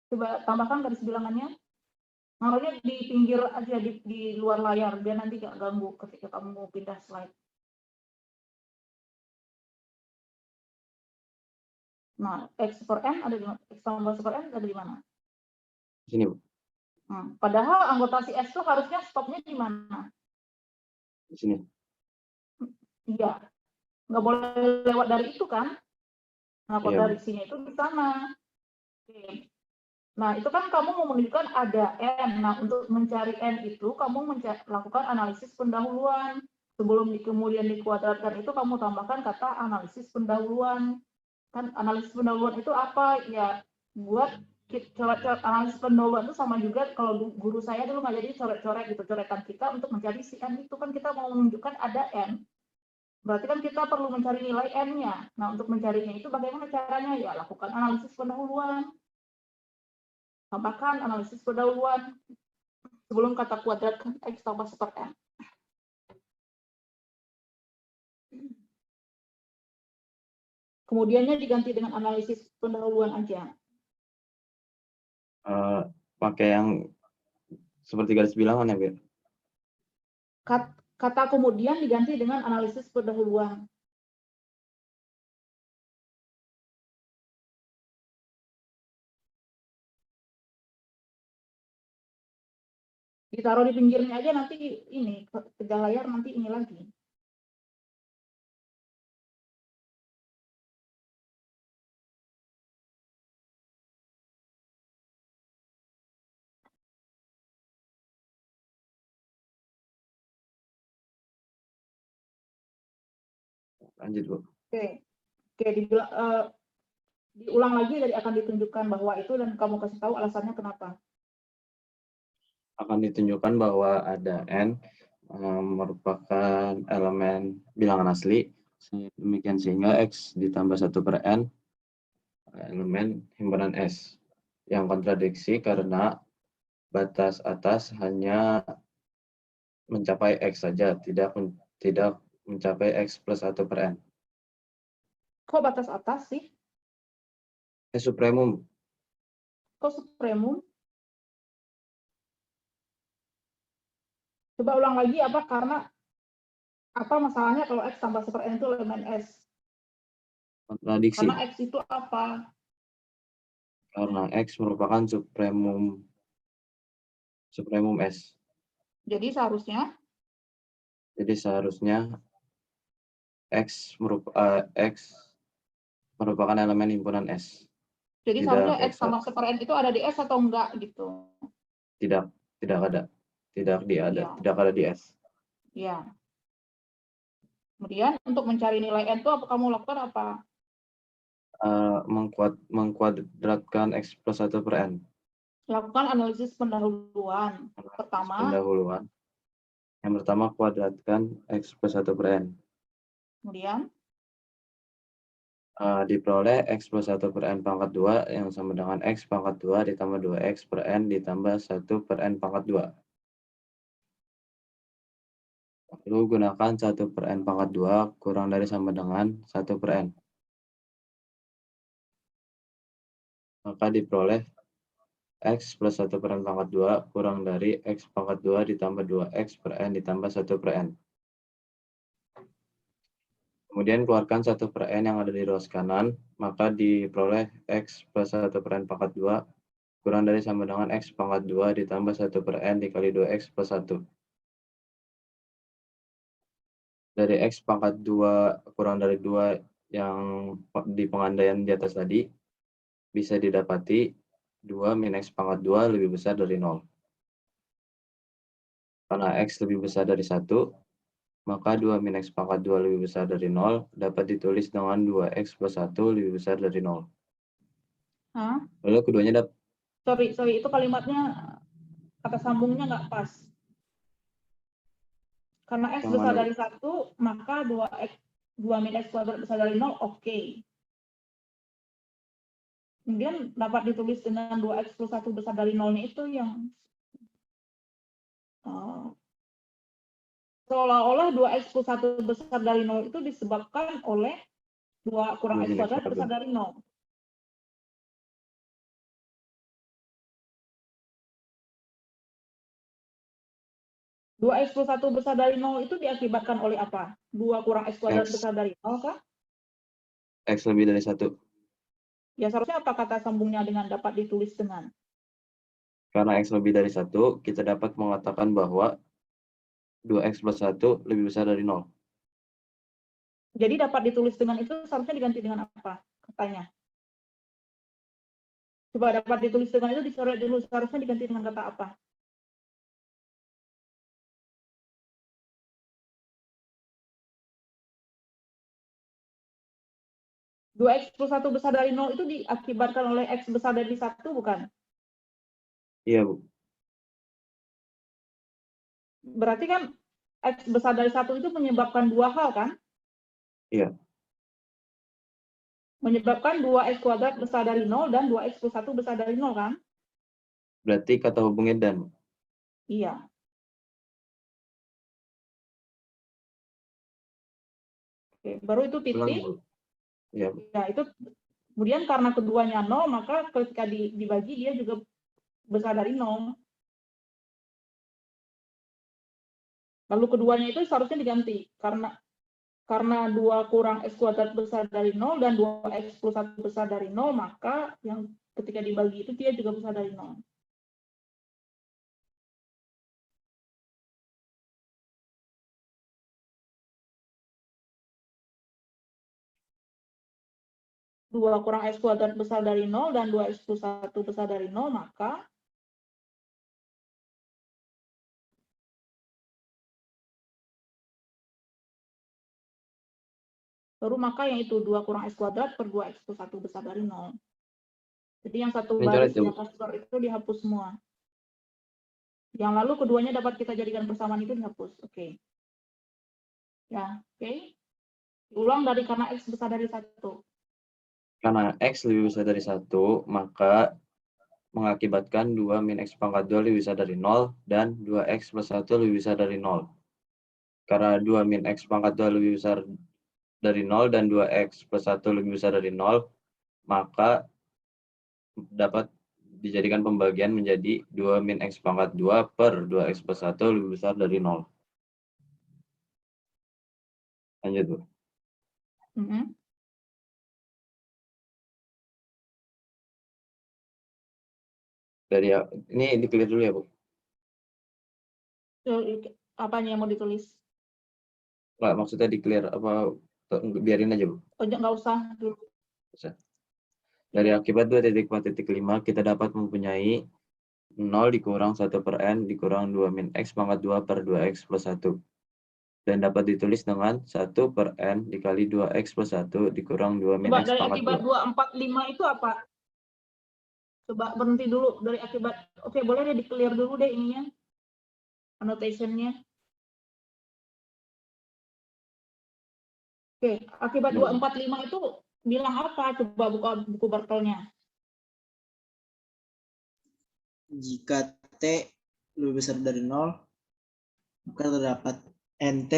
Coba tambahkan garis bilangannya. Naruhnya di pinggir aja di luar layar biar nanti nggak ganggu ketika kamu mau pindah slide. Nah, X/n ada di mana? X tambah 1/n ada di mana? Di sini, Bu. Padahal anggota si S itu harusnya stopnya di mana? Di sini. Iya, nggak boleh lewat dari itu kan? Nah, Iya, Bu. dari sini itu di sana. Oke. Nah, itu kan kamu mau menunjukkan ada N. Nah, untuk mencari N itu, kamu lakukan analisis pendahuluan. Sebelum kemudian dikuadratkan itu, kamu tambahkan kata analisis pendahuluan. Kan analisis pendahuluan itu apa? Ya, buat coret-coret analisis pendahuluan itu sama juga kalau guru saya dulu ngajarin coret-coret gitu, coretan kita untuk mencari si N itu kan kita mau menunjukkan ada N. Berarti kan kita perlu mencari nilai N-nya. Nah, untuk mencarinya itu bagaimana caranya? Ya, lakukan analisis pendahuluan. Tambahkan analisis pendahuluan sebelum kata kuadratkan X tambah 1/n. Kemudiannya diganti dengan analisis pendahuluan aja. Pakai yang seperti garis bilangan ya, Bu. Kata kemudian diganti dengan analisis pendahuluan. Ditaruh di pinggirnya aja nanti ini, ke layar nanti ini lagi. Lanjut, Bu. Oke. Oke, diulang lagi dari akan ditunjukkan bahwa itu dan kamu kasih tahu alasannya kenapa. Akan ditunjukkan bahwa ada N merupakan elemen bilangan asli, demikian sehingga X ditambah 1 per N elemen himpunan S yang kontradiksi karena batas atas hanya mencapai X saja, tidak mencapai X plus 1 per N. Kok batas atas sih? Supremum. Kok supremum? Coba ulang lagi karena apa masalahnya kalau X tambah 1 per N itu elemen S? Kontradiksi. Karena X itu apa? Karena X merupakan supremum S. Jadi seharusnya X merupakan elemen himpunan S. Jadi Tidak seharusnya X X1. tambah 1 per N itu ada di S atau enggak gitu? Tidak ada. Tidak Iya. ada di S. Ya. Kemudian untuk mencari nilai N itu kamu lakukan apa? Mengkuadratkan X plus 1 per N. Lakukan analisis pendahuluan. Pendahuluan. Yang pertama, kuadratkan X plus 1 per N. Kemudian diperoleh X plus 1 per N pangkat 2 yang sama dengan X pangkat 2 ditambah 2X per N ditambah 1 per N pangkat 2. Lalu gunakan 1 per N pangkat 2 kurang dari sama dengan 1 per N. Maka diperoleh X plus 1 per N pangkat 2 kurang dari X pangkat 2 ditambah 2X per N ditambah 1 per N. Kemudian keluarkan 1 per N yang ada di ruas kanan, maka diperoleh X plus 1 per N pangkat 2 kurang dari sama dengan X pangkat 2 ditambah 1 per N dikali 2X plus 1. Dari X pangkat 2 kurang dari 2 yang di pengandaian di atas tadi, bisa didapati 2 min X pangkat 2 lebih besar dari 0. Karena X lebih besar dari 1, maka 2 min X pangkat 2 lebih besar dari 0 dapat ditulis dengan 2X plus 1 lebih besar dari 0. Hah? Lalu keduanya dapat. Sorry, itu kalimatnya kata sambungnya nggak pas. Karena X Yang besar mana? dari 1, maka 2 min X kuadrat besar dari 0, oke. Kemudian dapat ditulis dengan 2X plus 1 besar dari 0-nya itu yang seolah-olah 2X plus 1 besar dari 0 itu disebabkan oleh 2 kurang X kuadrat besar dari 0. Dua X plus 1 besar dari 0 itu diakibatkan oleh apa? 2 kurang X kuadrat besar dari 0 kah? X lebih dari 1. Ya seharusnya apa kata sambungnya dengan dapat ditulis dengan? Karena X lebih dari 1, kita dapat mengatakan bahwa 2X plus 1 lebih besar dari 0. Jadi dapat ditulis dengan itu seharusnya diganti dengan apa? Katanya. Coba dapat ditulis dengan itu dicoret dulu, seharusnya diganti dengan kata apa? Dua X plus 1 besar dari 0 itu diakibatkan oleh X besar dari 1, bukan? Iya, Bu. Berarti kan X besar dari 1 itu menyebabkan 2 hal, kan? Iya. Menyebabkan 2X kuadrat besar dari 0 dan 2X plus 1 besar dari 0, kan? Berarti kata hubungnya dan. Iya. Oke, baru itu titik. Iya. Ya, itu kemudian karena keduanya 0, maka ketika dibagi dia juga besar dari 0. Lalu keduanya itu seharusnya diganti karena 2 kurang X kuadrat besar dari 0 dan 2X plus 1 besar dari 0, maka yang ketika dibagi itu dia juga besar dari 0. Dua kurang X kuadrat besar dari 0 dan 2X plus 1 besar dari 0, maka baru maka yang itu 2 kurang X kuadrat per 2X plus 1 besar dari 0. Jadi yang satu Ini baris coret ya, di Bu. atas bar itu dihapus semua. Yang lalu keduanya dapat kita jadikan persamaan itu dihapus. Oke. Ya, oke. Ulang dari karena X besar dari 1. Karena X lebih besar dari 1, maka mengakibatkan 2 min X pangkat 2 lebih besar dari 0, dan 2X plus 1 lebih besar dari 0. Karena 2 min X pangkat 2 lebih besar dari 0 dan 2X plus 1 lebih besar dari 0, maka dapat dijadikan pembagian menjadi 2 min X pangkat 2 per 2X plus 1 lebih besar dari 0. Lanjut, Bu. Mhm. Dari ini di-clear dulu ya, Bu. Apanya yang mau ditulis? Nggak, maksudnya di-clear apa biarin aja, Bu. Oh, nggak usah dulu. Dari akibat 2.4.5 kita dapat mempunyai 0 dikurang 1 per n dikurang 2 min X pangkat 2 per 2X plus 1. Dan dapat ditulis dengan 1 per n dikali 2X plus 1 dikurang 2 min Coba X dari pangkat akibat 2. 2, 4, 5 itu apa? Coba berhenti dulu dari akibat. Oke, boleh deh di-clear dulu deh ininya. Annotation-nya. Oke, akibat 2, 4, 5 itu bilang apa? Coba buka buku Bartolnya. Jika T lebih besar dari 0, maka terdapat NT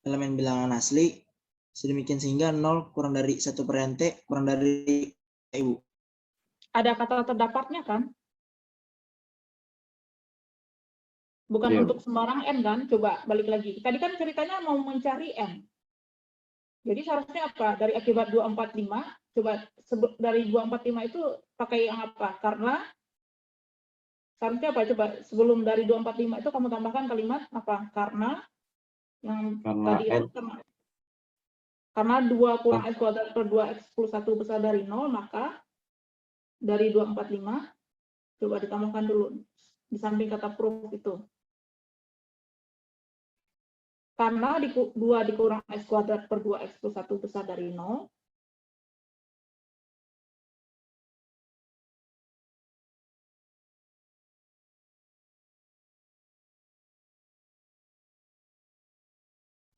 elemen bilangan asli, sedemikian sehingga 0 kurang dari 1 per NT kurang dari Ibu. Ada kata terdapatnya kan? Bukan Iya, untuk sembarang N kan? Coba balik lagi. Tadi kan ceritanya mau mencari N. Jadi seharusnya apa? Dari akibat 2, 4, 5, coba dari 2, 4, 5 itu pakai yang apa? Karena seharusnya apa? Coba sebelum dari 2, 4, 5 itu kamu tambahkan kalimat apa? Karena yang karena tadi itu karena 2 kurang X kuadrat per 2X plus 1 besar dari 0, maka dari 2, 4, 5, coba ditambahkan dulu di samping kata proof itu. Karena 2 dikurang X kuadrat per 2X plus 1 besar dari 0,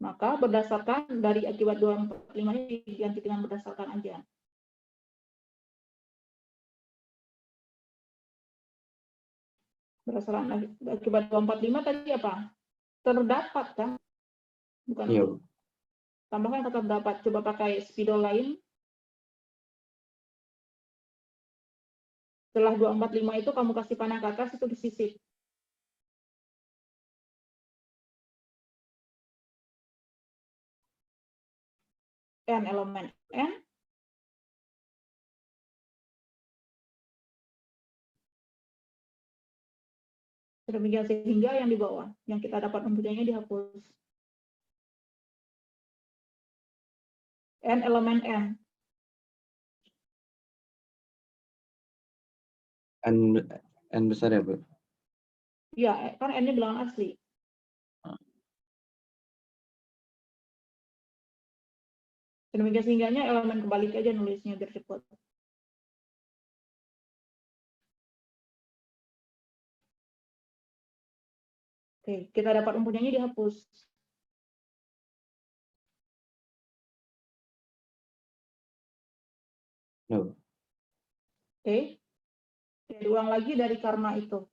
maka berdasarkan dari akibat 2, 4, 5 ini diganti dengan berdasarkan aja. Berdasarkan akibat 2, 4, 5 tadi apa? Terdapat kan? Bukan iya, untuk. Tambahkan kata terdapat. Coba pakai spidol lain. Setelah 2, 4, 5 itu kamu kasih panah ke atas, itu disisip. N elemen N. Sedemikian sehingga yang di bawah, yang kita dapat mempunyainya dihapus. N elemen N. N besar ya, Bu. Ya, kan N-nya bilangan asli. Sedemikian sehingganya elemen kebalik aja nulisnya biar cepat. Oke, kita dapat mempunyainya dihapus. No. Oke. Jadi ulang lagi dari karena itu.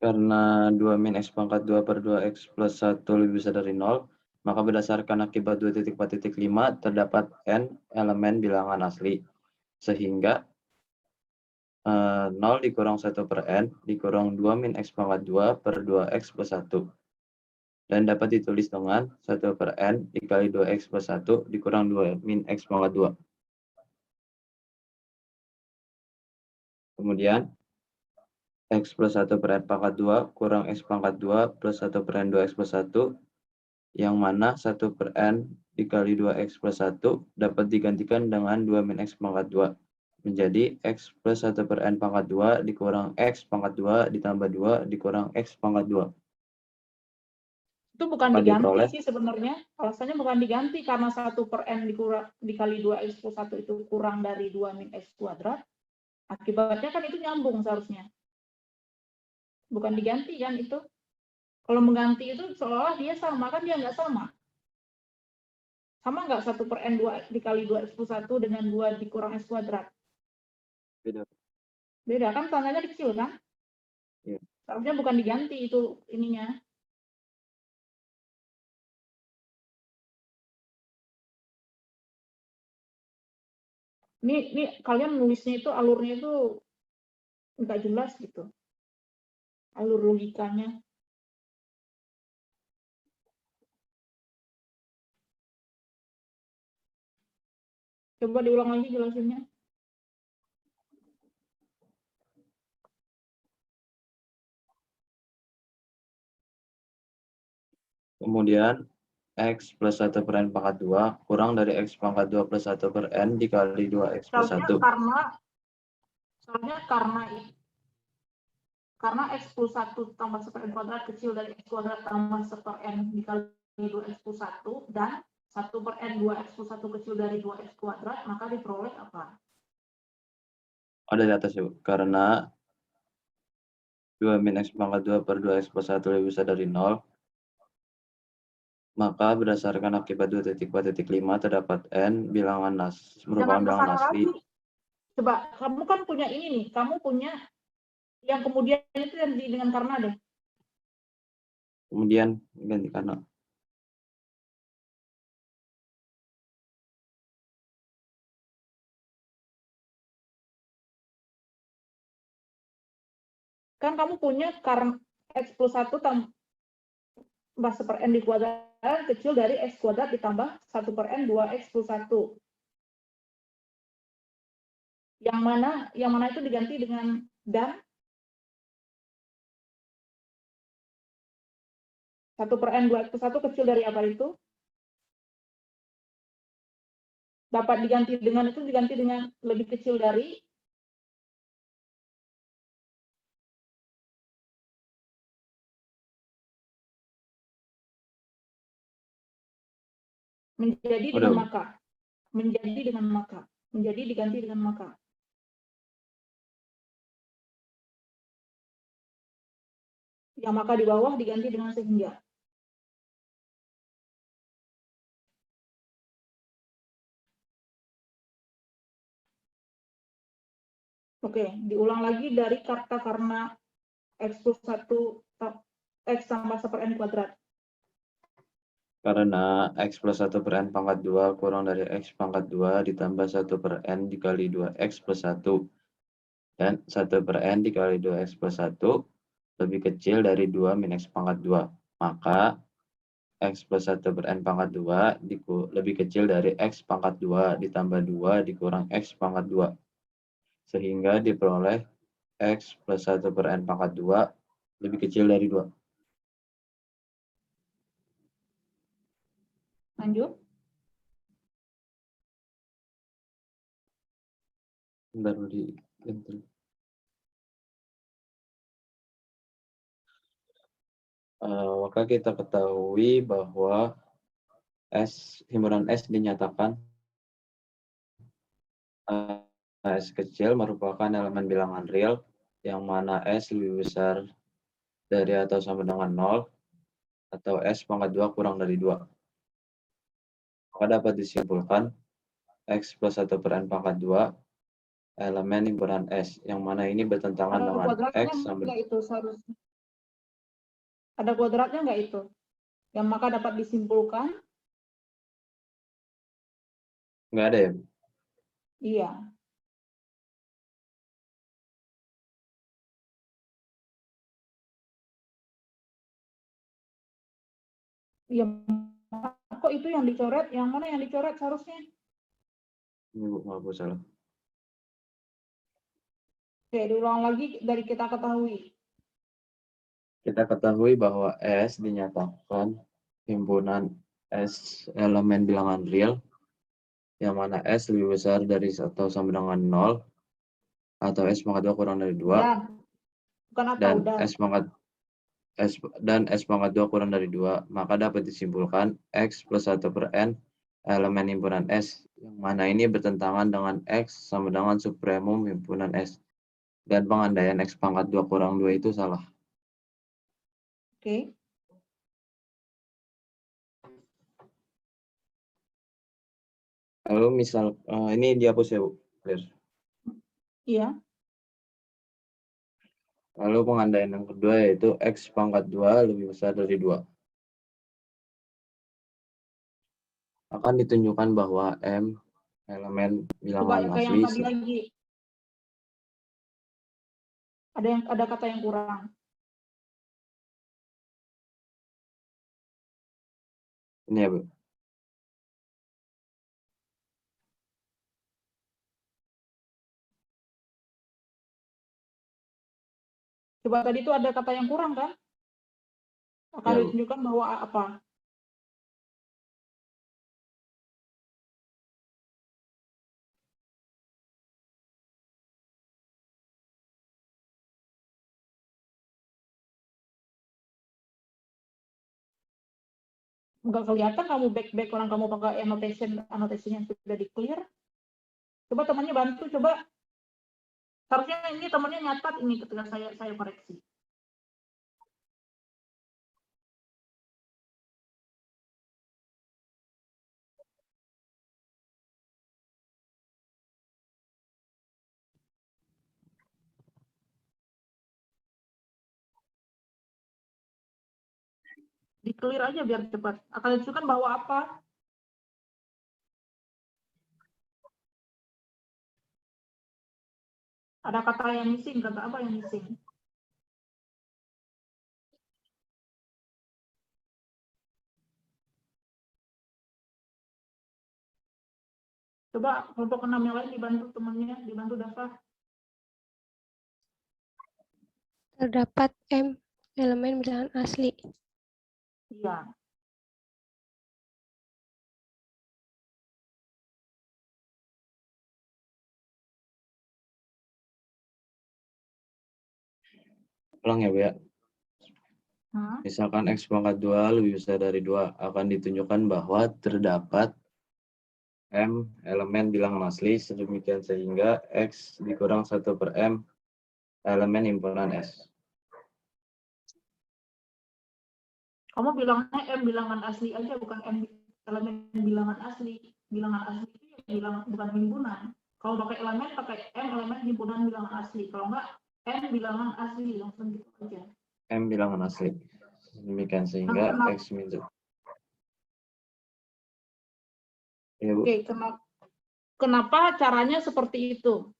Karena 2 min X pangkat 2 per 2X plus 1 lebih besar dari 0, maka berdasarkan akibat 2.4.5 terdapat N elemen bilangan asli. Sehingga 0 dikurang 1 per N dikurang 2 min X pangkat 2 per 2X plus 1. Dan dapat ditulis dengan 1 per N dikali 2X plus 1 dikurang 2 min X pangkat 2. Kemudian X plus 1 per N pangkat 2 kurang X pangkat 2 plus 1 per N 2X plus 1, yang mana 1 per N dikali 2X plus 1 dapat digantikan dengan 2 min X pangkat 2. Menjadi X plus 1 per N pangkat 2 dikurang X pangkat 2 ditambah 2 dikurang X pangkat 2. Itu bukan Akan diganti diperoleh. sih sebenarnya. Alasannya bukan diganti karena 1 per N dikali 2X plus 1 itu kurang dari 2 min X kuadrat. Akibatnya kan itu nyambung seharusnya. Bukan diganti kan itu. Kalau mengganti itu seolah dia sama, kan dia nggak sama. Sama nggak 1 per N 2 dikali 2X plus 1 dengan 2 dikurang X kuadrat? Beda. Beda kan, tanggalnya kecil kan? Iya. Seharusnya bukan diganti itu ininya. Ini kalian nulisnya itu alurnya itu nggak jelas gitu. Alur logikanya. Coba diulang lagi jelasinnya. Kemudian X plus 1 per N pangkat 2 kurang dari X pangkat 2 plus 1 per N dikali 2X plus Seharusnya 1. karena X plus 1 tambah 1 per N kuadrat kecil dari X kuadrat tambah 1 per N dikali 2X plus 1 dan 1 per N 2X plus 1 kecil dari 2X kuadrat, maka diperoleh apa? Ada di atas, Ibu. Karena 2 min X pangkat 2 per 2X plus 1 lebih besar dari 0, maka berdasarkan akibat 2.4.5 terdapat N bilangan merupakan Jangan bilangan kesana asli. lagi. Coba, kamu kan punya ini nih, kamu punya yang kemudian itu yang dengan karena deh. Kemudian ganti karena. Kan kamu punya karena X plus 1 tambah 1 per N di kuadrat kecil dari X kuadrat ditambah 1 per N 2X plus 1. Yang mana itu diganti dengan dan 1 per N 2X plus 1 kecil dari apa itu? Dapat diganti dengan itu diganti dengan lebih kecil dari menjadi dengan Udah. maka. Menjadi dengan maka. Menjadi diganti dengan maka. Yang maka di bawah diganti dengan sehingga. Oke, diulang lagi dari kata karena X plus 1 X tambah 1 per N kuadrat. Karena X plus 1 per N pangkat 2 kurang dari X pangkat 2 ditambah 1 per N dikali 2X plus 1. Dan 1 per N dikali 2X plus 1 lebih kecil dari 2 min X pangkat 2. Maka X plus 1 per N pangkat 2 lebih kecil dari X pangkat 2 ditambah 2 dikurang X pangkat 2. Sehingga diperoleh X plus 1 per N pangkat 2 lebih kecil dari 2. Lanjut. Baru di enter. Maka kita ketahui bahwa himpunan S dinyatakan S kecil merupakan elemen bilangan real yang mana S lebih besar dari atau sama dengan 0 atau S pangkat 2 kurang dari 2. Maka dapat disimpulkan X plus 1 per N pangkat 2 elemen himpunan S yang mana ini bertentangan Ada dengan kuadratnya X sama nggak itu seharusnya? Ada kuadratnya nggak itu? Yang maka dapat disimpulkan? nggak ada ya? Iya. Iya. Kok itu yang dicoret? Yang mana yang dicoret seharusnya? Ini Bu, maaf Bu, salah. Oke, diulang lagi dari kita ketahui. Kita ketahui bahwa S dinyatakan himpunan S elemen bilangan real yang mana S lebih besar dari atau sama dengan 0 atau S pangkat 2 kurang dari 2 Dan bukan atau dan dan. S pangkat S pangkat 2 kurang dari 2, maka dapat disimpulkan X plus 1 per N elemen himpunan S, yang mana ini bertentangan dengan X sama dengan supremum himpunan S. Dan pengandaian X pangkat 2 kurang 2 itu salah. Oke. Lalu misal, ini dihapus ya, Bu. Clear. Iya. Lalu pengandaian yang kedua yaitu X pangkat 2 lebih besar dari 2. Akan ditunjukkan bahwa M elemen Coba bilangan kayak yang asli. tadi lagi. Ada kata yang kurang. Ini ya, Bu. Coba tadi itu ada kata yang kurang kan? Akan Ya, Bu. ditunjukkan bahwa apa? Nggak kelihatan kamu back orang kamu pakai annotation yang sudah di clear. Coba temannya bantu, coba. Harusnya ini temannya nyatat ini ketika saya koreksi. Di clear aja biar cepat. Akan ditunjukkan bahwa apa? Ada kata yang missing, kata apa yang missing? Coba kelompok 6 yang lain dibantu temannya, dibantu Dafa. Terdapat M elemen bilangan asli. Iya. Ulang ya, Bu ya. Hah? Misalkan X pangkat 2 lebih besar dari 2, akan ditunjukkan bahwa terdapat M elemen bilangan asli, sedemikian sehingga X dikurang 1 per M elemen himpunan S. Kamu bilangnya M bilangan asli aja, bukan M elemen bilangan asli. Bilangan asli itu ya bilangan, bukan himpunan. Kalau pakai M elemen himpunan bilangan asli. Kalau enggak, M bilangan asli, langsung gitu aja. M bilangan asli. Demikian sehingga Kenapa? X min. Ya, Bu. Oke, kenapa caranya seperti itu?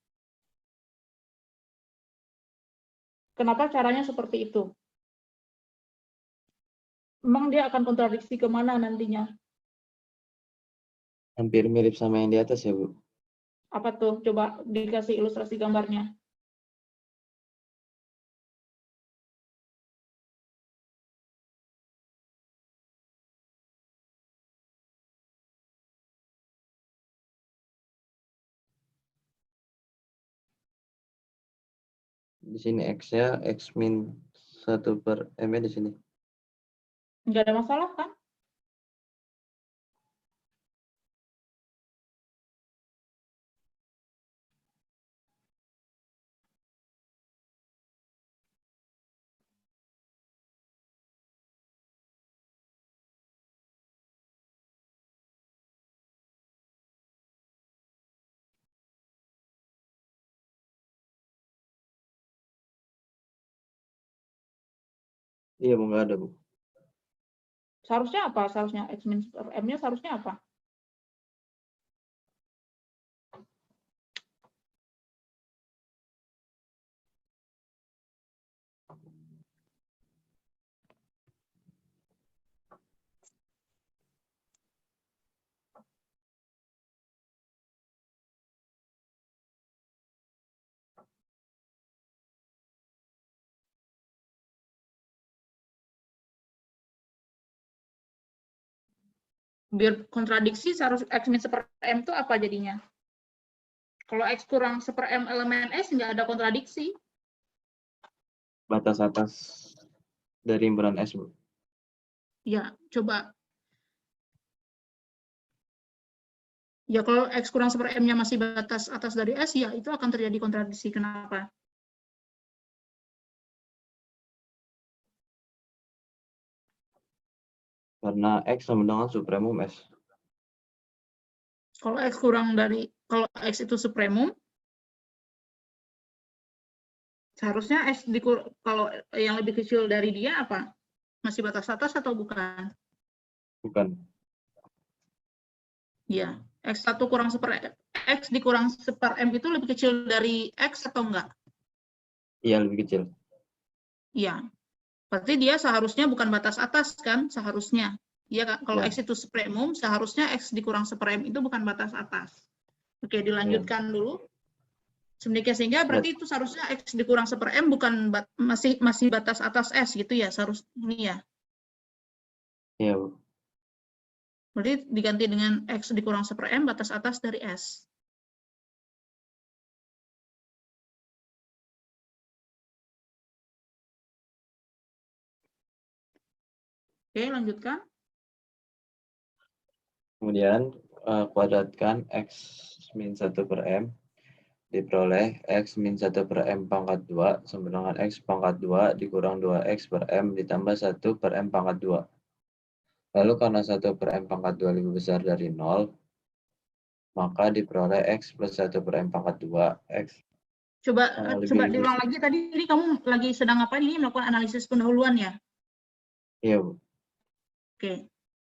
Kenapa caranya seperti itu? Memang dia akan kontradiksi kemana nantinya? Hampir mirip sama yang di atas ya, Bu. Apa tuh? Coba dikasih ilustrasi gambarnya. Di sini X-nya X min 1 per M-nya di sini. Nggak ada masalah kan? Iya, Bu, nggak ada, Bu. Seharusnya apa? Seharusnya X min per M-nya seharusnya apa? Biar kontradiksi, seharus X min per M itu apa jadinya? Kalau X kurang 1 per M elemen S, nggak ada kontradiksi. Batas atas. dari himpunan S, Bu. Ya, coba. Ya, kalau X kurang 1/M-nya masih batas atas dari S, ya itu akan terjadi kontradiksi. Kenapa? Karena X sama dengan supremum S. Kalau X itu supremum, seharusnya kalau yang lebih kecil dari dia apa? Masih batas atas atau bukan? Bukan. Ya, X1 kurang 1/M, X dikurang 1/M itu lebih kecil dari X atau enggak? Iya, lebih kecil. Iya. Berarti dia seharusnya bukan batas atas kan? Seharusnya. Iya kan? Kalau Ya. X itu supremum, seharusnya X dikurang 1/M itu bukan batas atas. Oke, dilanjutkan dulu. Sehingga berarti itu seharusnya X dikurang 1/M bukan masih batas atas S gitu ya, seharusnya ini ya. Iya, Bu. Berarti diganti dengan X dikurang 1/M batas atas dari S. Oke, lanjutkan. Kemudian kuadratkan X min 1/M diperoleh X min 1/M pangkat 2 sama dengan X pangkat 2 dikurang 2X per M ditambah 1/M pangkat 2. Lalu karena 1/M pangkat 2 lebih besar dari 0, maka diperoleh X plus 1/M pangkat 2. X Coba lebih diulang lagi tadi, ini kamu lagi sedang apa ini melakukan analisis pendahuluan ya? Iya, Bu. Oke.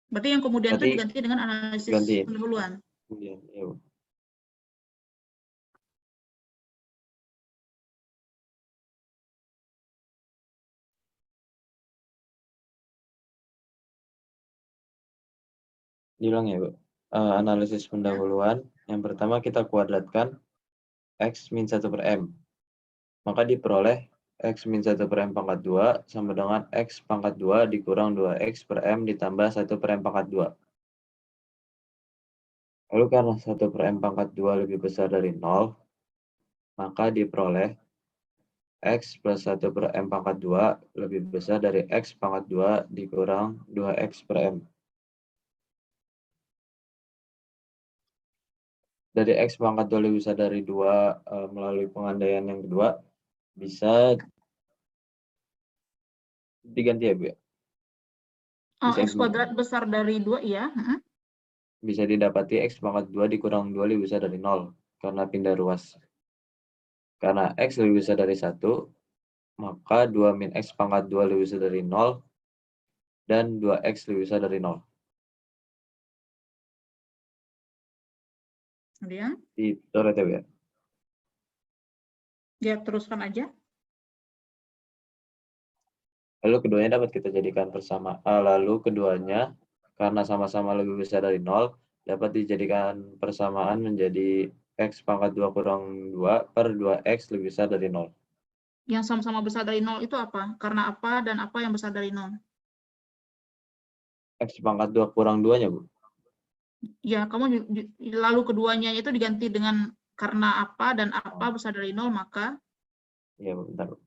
Berarti yang kemudian itu Berarti diganti dengan analisis gantiin. pendahuluan. Kemudian, iya, Bu. Diulang ya, Bu. Analisis pendahuluan. Yang pertama kita kuadratkan X min 1/M. Maka diperoleh X min 1/M pangkat 2 sama dengan X pangkat 2 dikurang 2X per M ditambah 1/M pangkat 2. Lalu karena 1/M pangkat 2 lebih besar dari 0, maka diperoleh X plus 1/M pangkat 2 lebih besar dari X pangkat 2 dikurang 2X per M. Dari X pangkat 2 lebih besar dari 2 melalui pengandaian yang kedua, bisa diganti ya, Bu? Bisa X kuadrat besar dari 2, ya. Bisa didapati X pangkat 2 dikurang 2 lebih besar dari 0, karena pindah ruas. Karena X lebih besar dari 1, maka 2 min X pangkat 2 lebih besar dari 0, dan 2X lebih besar dari 0. Kemudian, Dicoret ya, Bu? ya teruskan aja. Lalu keduanya dapat kita jadikan lalu keduanya karena sama-sama lebih besar dari 0, dapat dijadikan persamaan menjadi X pangkat 2 kurang 2 per 2X lebih besar dari 0. Yang sama-sama besar dari 0 itu apa? Karena apa dan apa yang besar dari 0? X pangkat 2 kurang 2-nya, Bu. Ya, kamu lalu keduanya itu diganti dengan karena apa dan apa besar dari 0, maka Iya, bentar, Bu.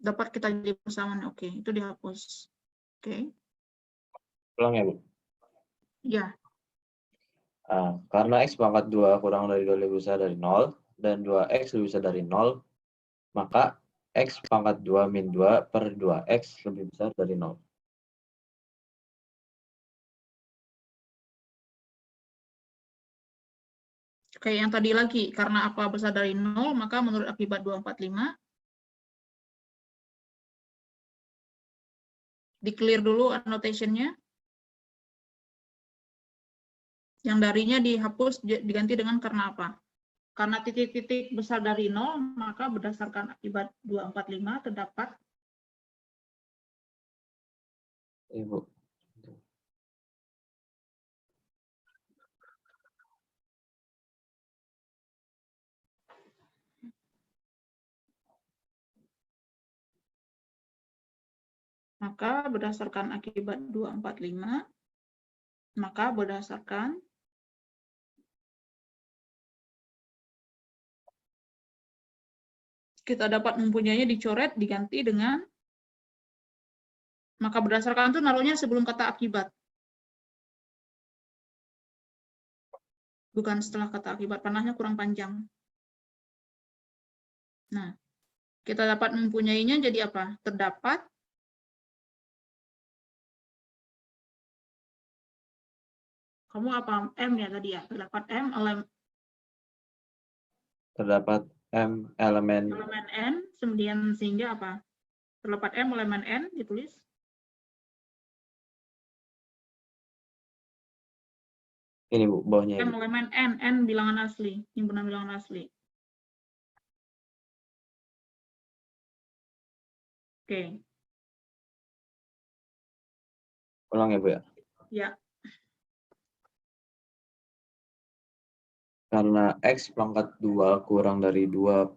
dapat kita jadi persamaan. Oke, itu dihapus. Oke. Ulang ya, Bu. Ya, Karena X pangkat 2 kurang dari 2 lebih besar dari 0, dan 2X lebih besar dari 0, maka X pangkat 2 min 2 per 2X lebih besar dari 0. kayak yang tadi lagi, karena apa besar dari 0, maka menurut akibat 245, di-clear dulu annotation-nya. Yang darinya dihapus, diganti dengan karena apa? Karena titik-titik besar dari 0, maka berdasarkan akibat 245 terdapat Ibu. Maka berdasarkan akibat 245, maka berdasarkan kita dapat mempunyainya dicoret diganti dengan, maka berdasarkan itu naruhnya sebelum kata akibat. Bukan setelah kata akibat, panahnya kurang panjang. Nah, kita dapat mempunyainya jadi apa? Terdapat kamu apa M ya tadi ya? Terdapat M Terdapat M elemen elemen N, kemudian sehingga apa? Terdapat M elemen N ditulis. ini Bu, bawahnya M Ibu. elemen N bilangan asli, himpunan bilangan asli. Oke, Ulang ya Bu ya. ya. Karena X pangkat 2 kurang dari 2,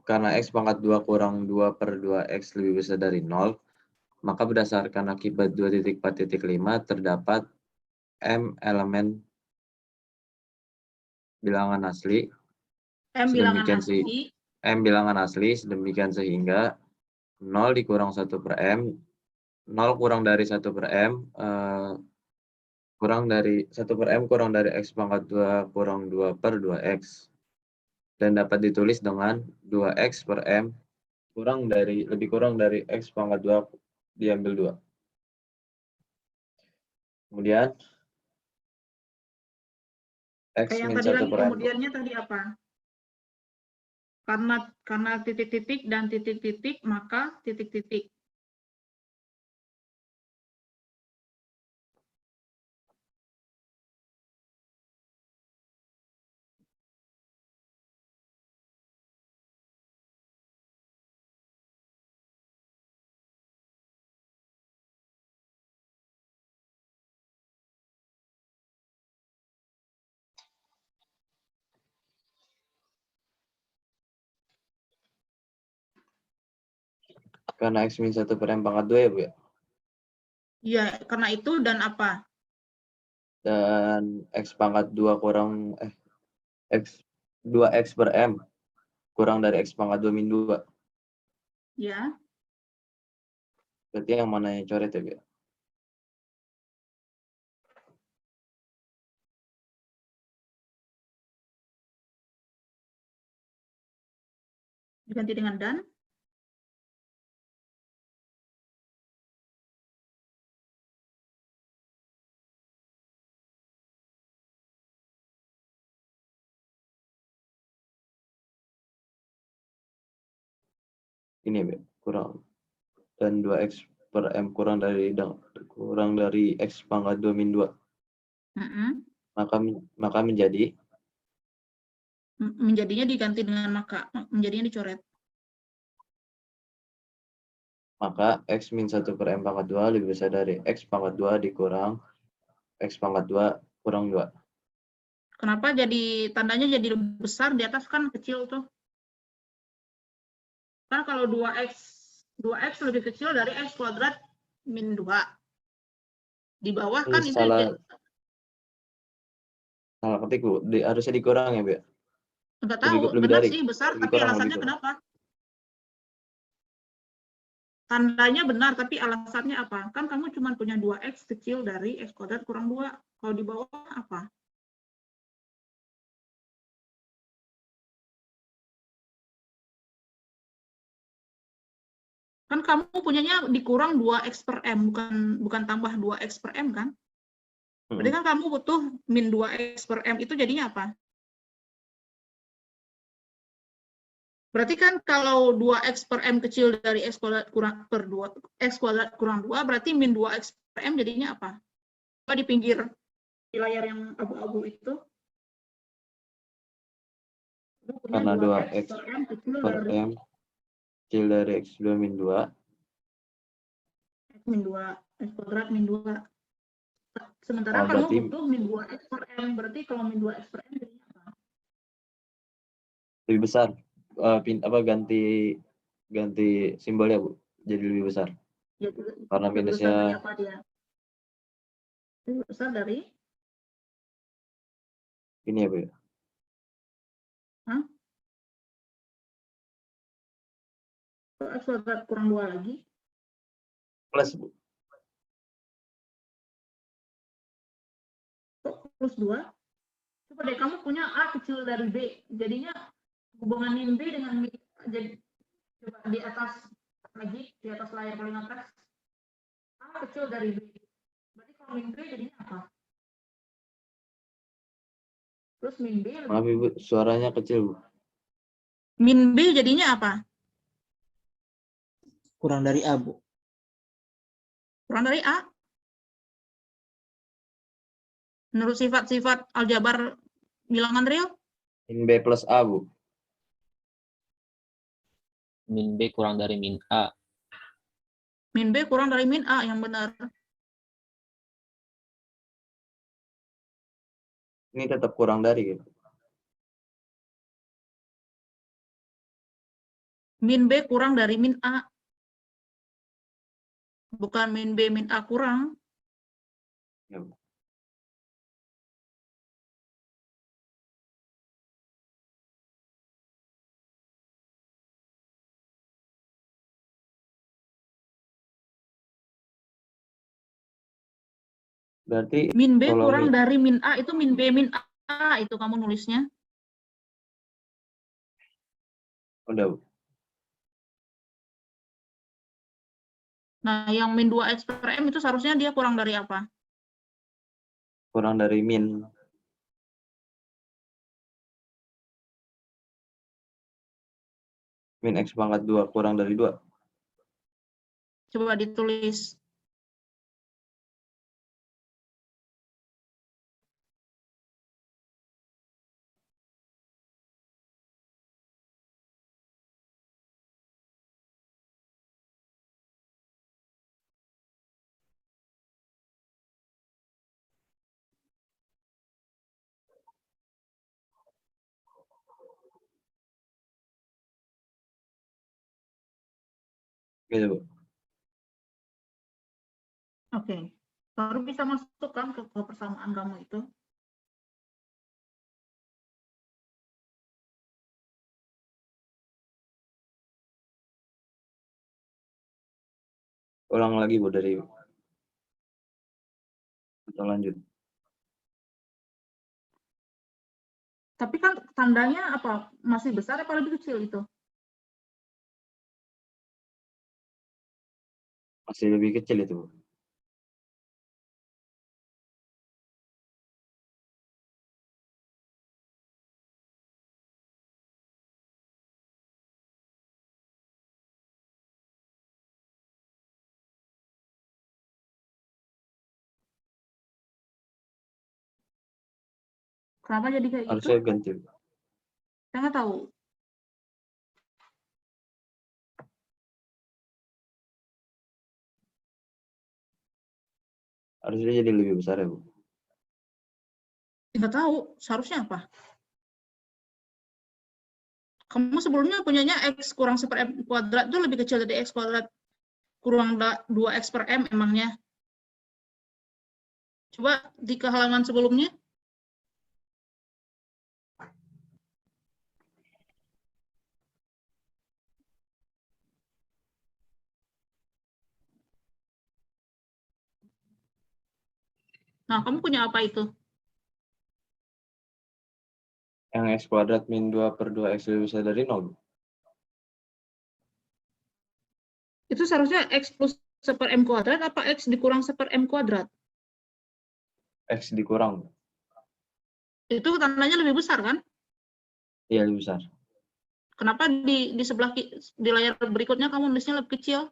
karena X pangkat 2 kurang 2 per 2X lebih besar dari 0, maka berdasarkan akibat 2.4.5 terdapat M elemen bilangan asli, M bilangan sedemikian asli, M bilangan asli, sedemikian sehingga 0 dikurang 1 per M, 0 kurang dari 1 per M, kurang dari 1 per M kurang dari X pangkat 2 kurang 2 per 2X. Dan dapat ditulis dengan 2X per M lebih kurang dari X pangkat 2 diambil 2. Kemudian X yang min tadi 1 lagi per M. kemudiannya tadi apa? Karena titik-titik dan titik-titik, maka titik-titik. Karena X min 1 per M pangkat 2 ya Bu ya. Ya, karena itu dan apa? Dan X pangkat 2 kurang X 2X per M kurang dari X pangkat 2 min 2. Ya, Berarti yang mana yang coret ya Bu ya? diganti dengan dan. Ini ya Bu ya, kurang dan 2X per M kurang dari X pangkat 2 min 2. Maka menjadi Menjadinya diganti dengan maka, menjadinya dicoret. maka X min 1 per M pangkat 2 lebih besar dari X pangkat 2 dikurang X pangkat 2 kurang 2. Kenapa jadi tandanya jadi lebih besar, di atas kan kecil tuh. Kan kalau 2x lebih kecil dari x kuadrat min 2. Di bawah kan itu Salah ketik Bu, harusnya dikurang ya Bu ya? enggak tahu, lebih benar dari, sih besar, lebih tapi kurang, alasannya lebih kurang. kenapa? Tandanya benar, tapi alasannya apa? Kan kamu cuma punya 2x kecil dari x kuadrat kurang 2. Kalau di bawah apa? Kan kamu punyanya dikurang 2x per M, bukan tambah 2x per M kan? Berarti kan kamu butuh min 2x per M, itu jadinya apa? Berarti kan kalau 2x per M kecil dari x kuadrat kurang per 2, x kuadrat kurang 2, berarti min 2x per M jadinya apa? Coba di pinggir, di layar yang abu-abu itu. Karena 2X per M kecil dari X2 min 2. Min 2, x kuadrat min 2. Sementara kamu Berarti butuh min 2x per M, berarti kalau min 2x per M jadinya apa? lebih besar. Ganti simbolnya Bu, jadi lebih besar. Ya, Karena lebih besar minusnya dari apa dia? Lebih besar dari ini ya, Bu. Ya? X kuadrat kurang 2 lagi. Plus, Bu. Kok plus 2? Coba deh kamu punya A kecil dari B. Jadinya hubungan min B dengan min, jadi coba di atas lagi, di atas layar paling atas. A kecil dari B. Berarti kalau min B jadinya apa? Terus min B lebih Maaf Ibu, suaranya kecil, Bu. min B jadinya apa? Kurang dari A, Bu. Kurang dari A. Menurut sifat-sifat aljabar bilangan real, Min B plus A, Bu. Min B kurang dari min A. min B kurang dari min A yang benar. Ini tetap kurang dari, gitu. Min B kurang dari min A. Bukan min B, min A kurang. Ya, Bu. Berarti Min B kalau kurang dari min A itu min B, min A itu kamu nulisnya. udah, Bu. Nah, yang min 2x per M itu seharusnya dia kurang dari apa? Kurang dari min. Min X pangkat 2 kurang dari 2. Coba ditulis. Gitu, Bu. Oke. Baru bisa masukkan ke persamaan kamu itu. Ulang lagi, Bu, dari atau lanjut. Tapi kan tandanya apa? Masih besar apa lebih kecil itu? Masih lebih kecil itu, Bu. Kenapa jadi kayak gitu? Harusnya ganti, Bu. Saya nggak tahu. Harusnya jadi lebih besar ya, Bu. Nggak tahu. Seharusnya apa? Kamu sebelumnya punyanya X kurang 1 M kuadrat itu lebih kecil dari X kuadrat kurang 2X per M emangnya. Coba di halaman sebelumnya. Nah, kamu punya apa itu? Yang X kuadrat min 2 per 2X lebih besar dari 0. Itu seharusnya X plus 1 per M kuadrat apa X dikurang 1 per M kuadrat? X dikurang, Bu. Itu tandanya lebih besar kan? Iya, lebih besar. Kenapa di sebelah di layar berikutnya kamu nulisnya lebih kecil?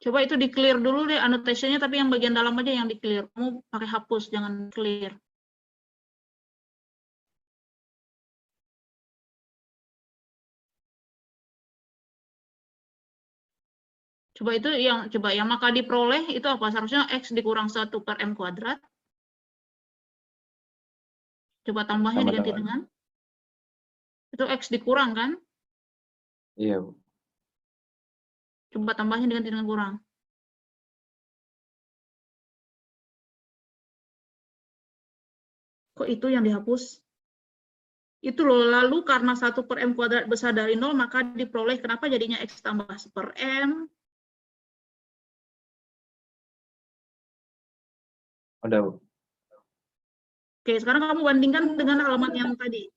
Coba itu di-clear dulu deh annotation-nya, tapi yang bagian dalam aja yang di-clear. Kamu pakai hapus, jangan clear. Coba itu yang maka diperoleh itu apa? Seharusnya X dikurang 1 per M kuadrat. Coba tambahnya Sama diganti dengan itu X dikurang kan? iya, Bu. Coba tambahnya diganti dengan kurang. Kok itu yang dihapus? Itu loh, lalu karena 1 per M kuadrat besar dari 0, maka diperoleh, kenapa jadinya X tambah 1 per M? Udah, Bu. Oke, sekarang kamu bandingkan dengan halaman yang tadi.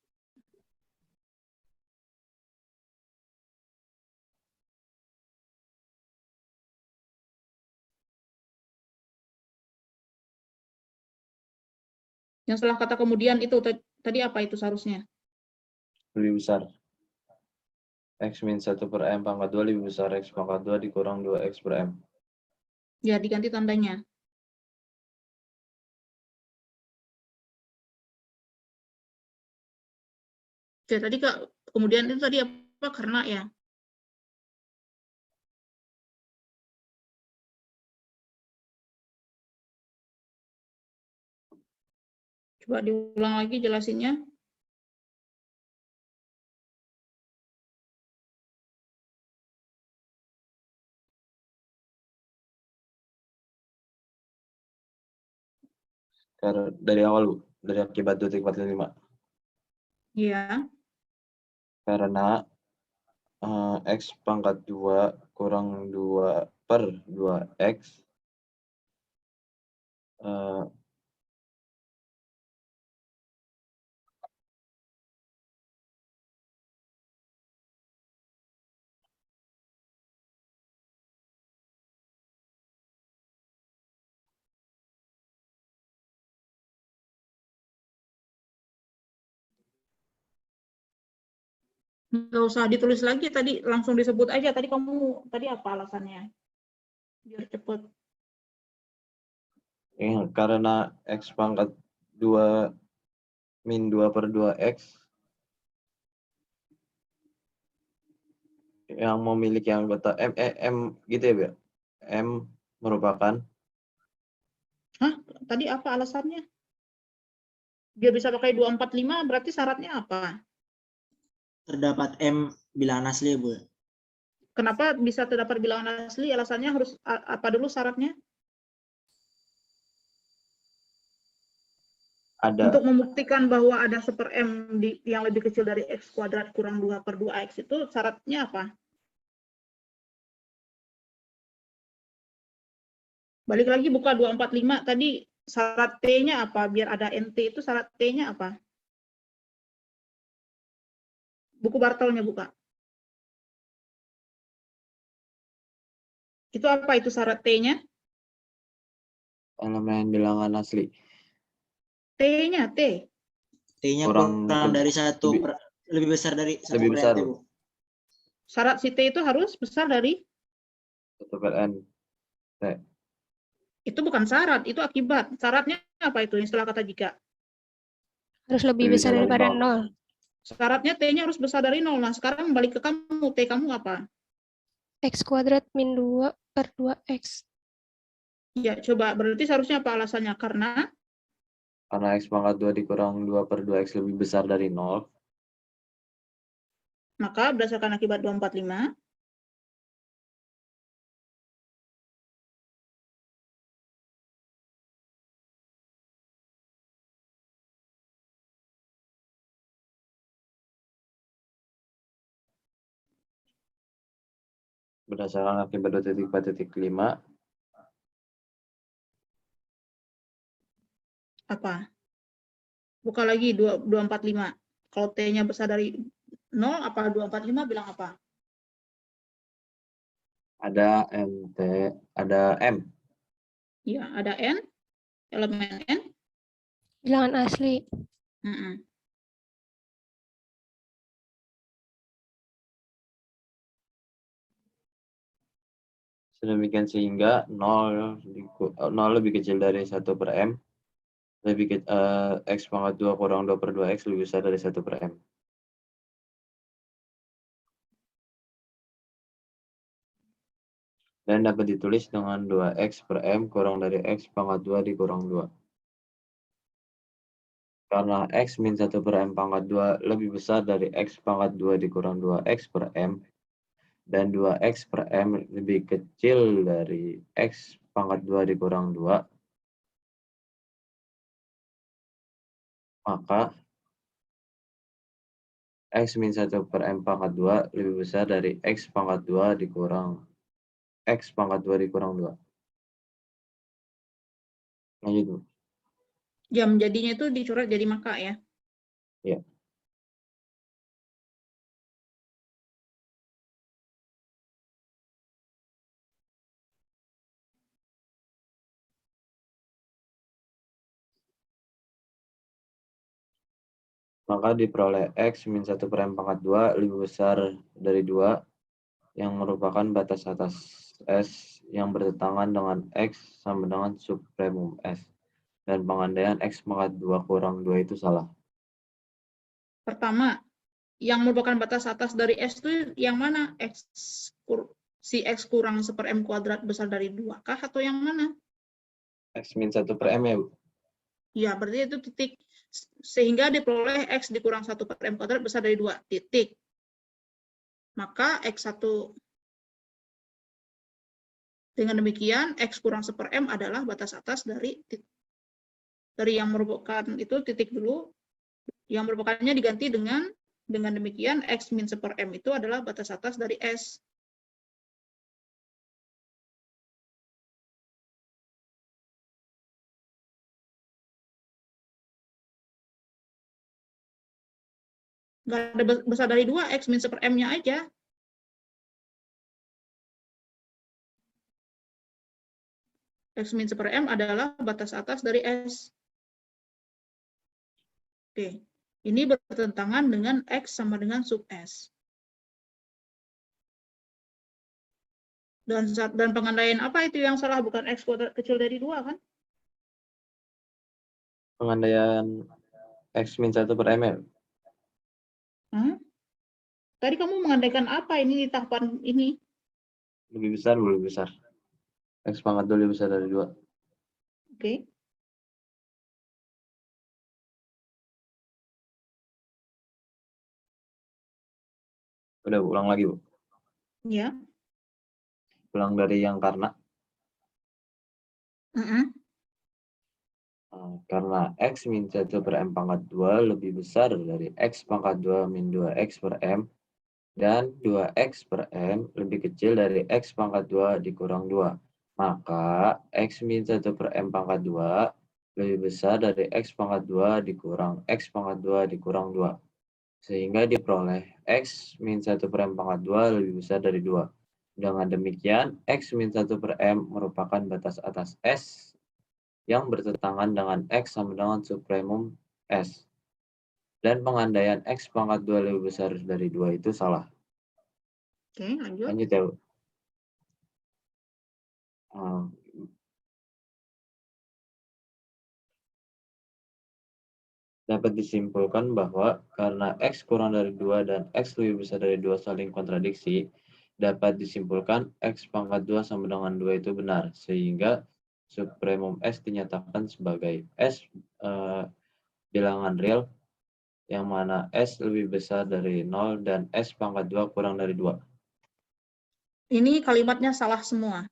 Yang setelah kata kemudian itu, tadi apa itu seharusnya? Lebih besar. X min 1 per M pangkat 2 lebih besar X pangkat 2 dikurang 2X per M. Ya, diganti tandanya. Oke, tadi Kak, kemudian itu tadi apa? Karena ya. Coba diulang lagi jelasinnya. Karena dari awal, Bu, dari akibat 2.45. Iya. Karena X pangkat 2 kurang 2 per 2X Nggak usah ditulis lagi, tadi langsung disebut aja. Tadi kamu, tadi apa alasannya? Biar cepet. karena X pangkat 2 min 2 per 2X yang memiliki anggota M gitu ya, Bu? M merupakan Hah? Tadi apa alasannya? Biar bisa pakai 245, berarti syaratnya apa? Terdapat M bilangan asli ya, Bu. Kenapa bisa terdapat bilangan asli? Alasannya harus apa dulu syaratnya? ada Untuk membuktikan bahwa ada 1 per M yang lebih kecil dari X kuadrat kurang 2 per 2X itu syaratnya apa? Balik lagi buka 245, tadi syarat T-nya apa? Biar ada NT itu syarat T-nya apa? Buku Bartolnya buka. Itu apa itu syarat T-nya? elemen bilangan asli. T-nya, T. T-nya Kurang kurang dari 1 lebih- per, lebih besar dari 1 lebih per besar, NT, Bu. Bu. Syarat si T itu harus besar dari, 1 per N. itu bukan syarat, itu akibat. Syaratnya apa itu yang setelah kata jika? Harus lebih Lebih besar besar dari daripada 0. 0. Syaratnya T-nya harus besar dari 0. Nah, sekarang balik ke kamu. T kamu apa? X kuadrat min 2 per 2X. Ya, coba. Berarti seharusnya apa alasannya? Karena X pangkat 2 dikurang 2 per 2X lebih besar dari 0. maka berdasarkan akibat 245, Berdasarkan akibat 2.4.5, apa? Buka lagi 245. Kalau T-nya besar dari 0, apa 245 bilang apa? ada MT, ada M. Ya, ada N, elemen N. Bilangan asli. Sedemikian sehingga 0 lebih kecil dari 1 per M, X pangkat 2 kurang 2 per 2X lebih besar dari 1 per M. dan dapat ditulis dengan 2x per M kurang dari x pangkat 2 dikurang 2. Karena x min 1 per M pangkat 2 lebih besar dari x pangkat 2 dikurang 2x per M, dan 2x per M lebih kecil dari x pangkat 2 dikurang 2, maka x min 1 per M pangkat 2 lebih besar dari x pangkat 2 dikurang x pangkat 2 dikurang 2. Lanjut, Bu. Jam jadinya itu dicoret jadi maka ya. Ya. Maka diperoleh x min 1 per M pangkat 2 lebih besar dari 2, yang merupakan batas atas S yang bertentangan dengan X sama dengan supremum S. Dan pengandaian X pangkat 2 kurang 2 itu salah. Pertama, yang merupakan batas atas dari S itu yang mana? Si X kurang 1 per M kuadrat besar dari 2 kah atau yang mana? X min 1 per M ya, Bu? Ya, berarti itu titik. Sehingga diperoleh X dikurang 1 per M kuadrat besar dari 2, titik. Maka X1 dengan demikian X kurang 1 per M adalah batas atas dari yang merupakan itu titik dulu, yang merupakannya diganti dengan demikian X min 1 per M itu adalah batas atas dari S. Nggak ada besar dari 2, X min 1 per M-nya aja. X min 1 per M adalah batas atas dari S. Oke, ini bertentangan dengan X sama dengan sub S. Dan pengandaian apa itu yang salah? Bukan X kuadrat kecil dari 2 kan? Pengandaian X min 1 per M ya? Tadi kamu mengandaikan apa ini di tahapan ini? Lebih besar, Bu, lebih besar. X pangkat 2 lebih besar dari 2. Oke. Udah, Bu, ulang lagi, Bu. Ya. Ulang dari yang karena. Karena X min 1 per M pangkat 2 lebih besar dari X pangkat 2 min 2X per M, dan 2X per M lebih kecil dari X pangkat 2 dikurang 2. Maka X min 1 per M pangkat 2 lebih besar dari X pangkat 2 dikurang X pangkat 2 dikurang 2. Sehingga diperoleh X min 1 per M pangkat 2 lebih besar dari 2. Dengan demikian, X min 1 per M merupakan batas atas S yang bertentangan dengan X sama dengan supremum S. Dan pengandaian X pangkat 2 lebih besar dari 2 itu salah. Oke, lanjut. Lanjut ya, Bu. Dapat disimpulkan bahwa karena X kurang dari 2 dan X lebih besar dari 2 saling kontradiksi, dapat disimpulkan X pangkat 2 sama dengan 2 itu benar, sehingga supremum S dinyatakan sebagai S bilangan real, yang mana S lebih besar dari 0 dan S pangkat 2 kurang dari 2. Ini kalimatnya salah semua.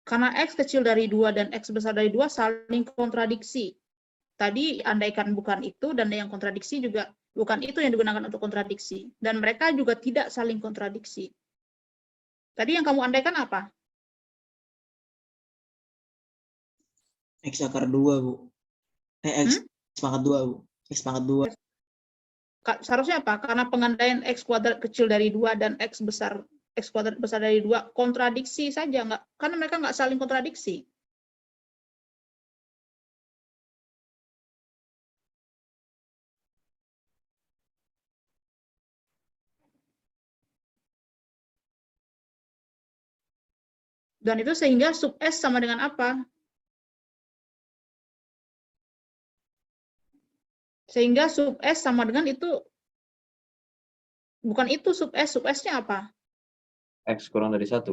Karena X kecil dari 2 dan X besar dari 2 saling kontradiksi. Tadi andaikan bukan itu, dan yang kontradiksi juga bukan itu yang digunakan untuk kontradiksi. Dan mereka juga tidak saling kontradiksi. Tadi yang kamu andaikan apa? X akar 2, Bu. X pangkat 2, Bu. X pangkat 2. Seharusnya apa? Karena pengandaian X kuadrat kecil dari 2 dan X kuadrat besar dari 2 kontradiksi saja, karena mereka nggak saling kontradiksi. Dan itu sehingga sub S sama dengan apa? Sehingga sub S sama dengan itu, bukan itu sub S-nya apa? X kurang dari 1.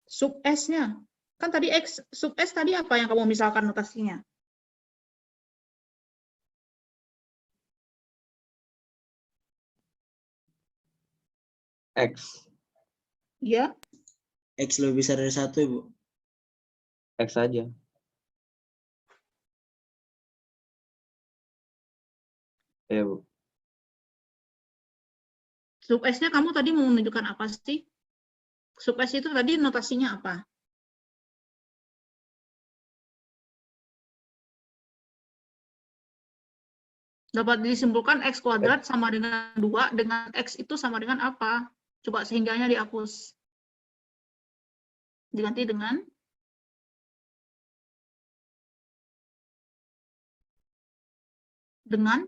Sub S-nya. Kan tadi X, sub S tadi apa yang kamu misalkan notasinya? X. Ya, X lebih besar dari 1, Ibu. X saja. Ya, Bu. sub S-nya kamu tadi mau menunjukkan apa sih? Sub S itu tadi notasinya apa? Dapat disimpulkan X kuadrat sama dengan 2, dengan X itu sama dengan apa? Coba sehingganya dihapus. Diganti dengan?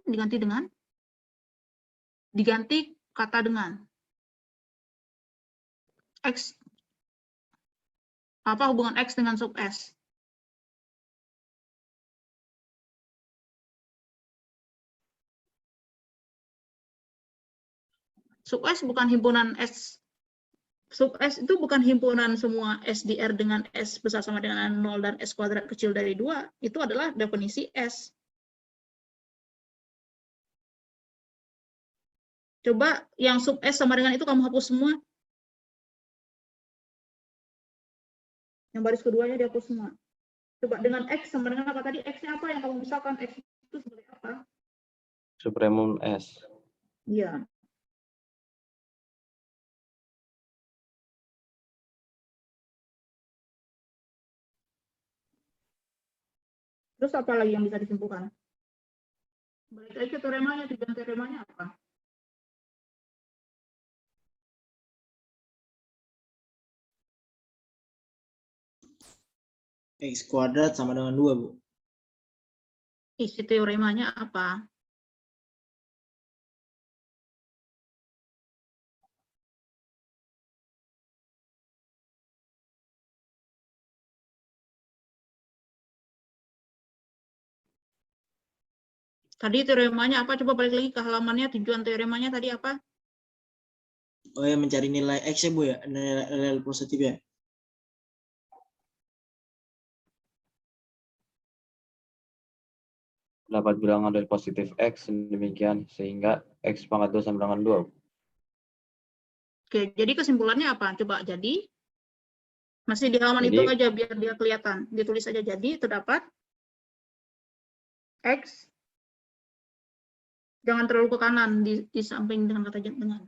Diganti dengan? Diganti kata dengan. X. Apa hubungan X dengan sub S? Sub S bukan himpunan S. Sub S itu bukan himpunan semua S di R dengan S besar sama dengan 0 dan S kuadrat kecil dari 2. Itu adalah definisi S. Coba yang sub S sama dengan itu kamu hapus semua. Yang baris keduanya dihapus semua. Coba dengan X sama dengan apa tadi? X-nya apa yang kamu misalkan? X itu sebagai apa? Supremum S. Iya. Terus apa lagi yang bisa disimpulkan? Balik lagi ke teoremanya, tujuan teoremanya apa? X kuadrat sama dengan 2, Bu. Isi teoremanya apa? Tadi teoremanya apa? Coba balik lagi ke halamannya. Tujuan teoremanya tadi apa? Oh ya, mencari nilai X ya, Bu ya? Nilai positif ya? Dapat bilangan dari positif X demikian sehingga X pangkat 2 sama dengan 2. Oke, jadi kesimpulannya apa? Coba jadi. Masih di halaman Jadi, itu aja biar dia kelihatan. Ditulis aja jadi terdapat X. Jangan terlalu ke kanan di samping dengan kata dengan.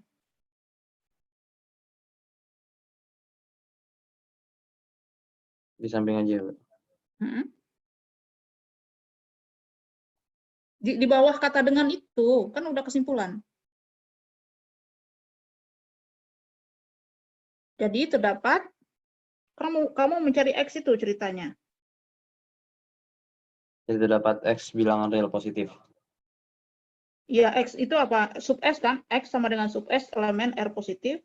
di samping aja, Bu. Di bawah kata dengan itu kan udah kesimpulan. Jadi terdapat kamu mencari X itu ceritanya. Jadi terdapat X bilangan real positif. Ya, X itu apa? Sub S kan? X sama dengan sub S elemen R positif.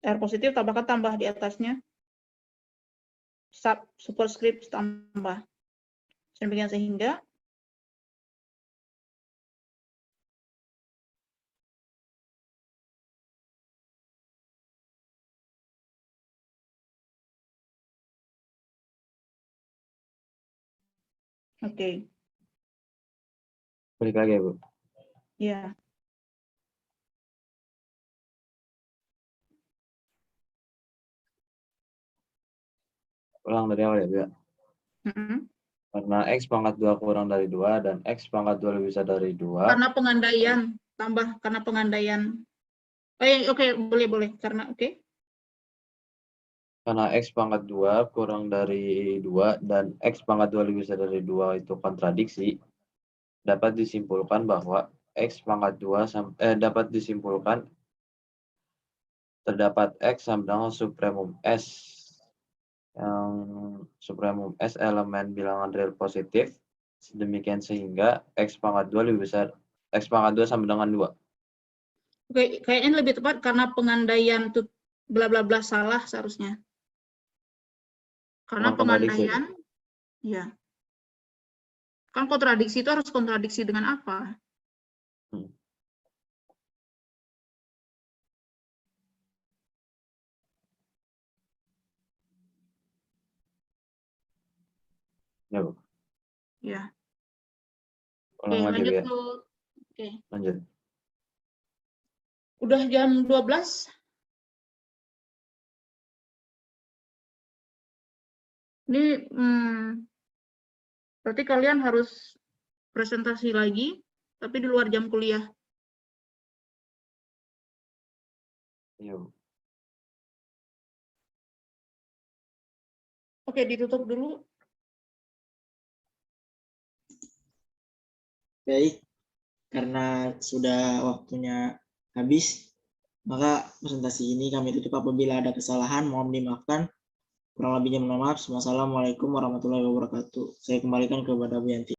R positif tambah di atasnya. Superscript tambah. Demikian sehingga oke. Balik lagi ya, Bu. Ya. Ulang dari awal ya, Bu. Karena X pangkat 2 kurang dari 2 dan X pangkat 2 lebih besar dari 2. Karena pengandaian tambah karena pengandaian. Oke, boleh karena oke. Karena X pangkat 2 kurang dari 2 dan X pangkat 2 lebih besar dari 2 itu kontradiksi, dapat disimpulkan bahwa X pangkat 2 dapat disimpulkan terdapat X sama dengan supremum S. Yang supremum S elemen bilangan real positif, demikian sehingga X pangkat 2 lebih besar, X pangkat 2 sama dengan 2. Oke, kayaknya lebih tepat karena pengandaian tuh bla bla bla salah seharusnya. Karena pengandaian, ya. Kan kontradiksi itu harus kontradiksi dengan apa? Ya, Bu. Ya. Oke, Ulang lagi, lanjut Bu, ya. ke oke. Lanjut. Udah jam 12. Ini berarti kalian harus presentasi lagi, tapi di luar jam kuliah. Iya, Bu. Oke, ditutup dulu. Baik, karena sudah waktunya habis, maka presentasi ini kami tutup. Apabila ada kesalahan, mohon dimaafkan. Kurang lebihnya mohon maaf. Wassalamualaikum warahmatullahi wabarakatuh. Saya kembalikan kepada Bu Yanti.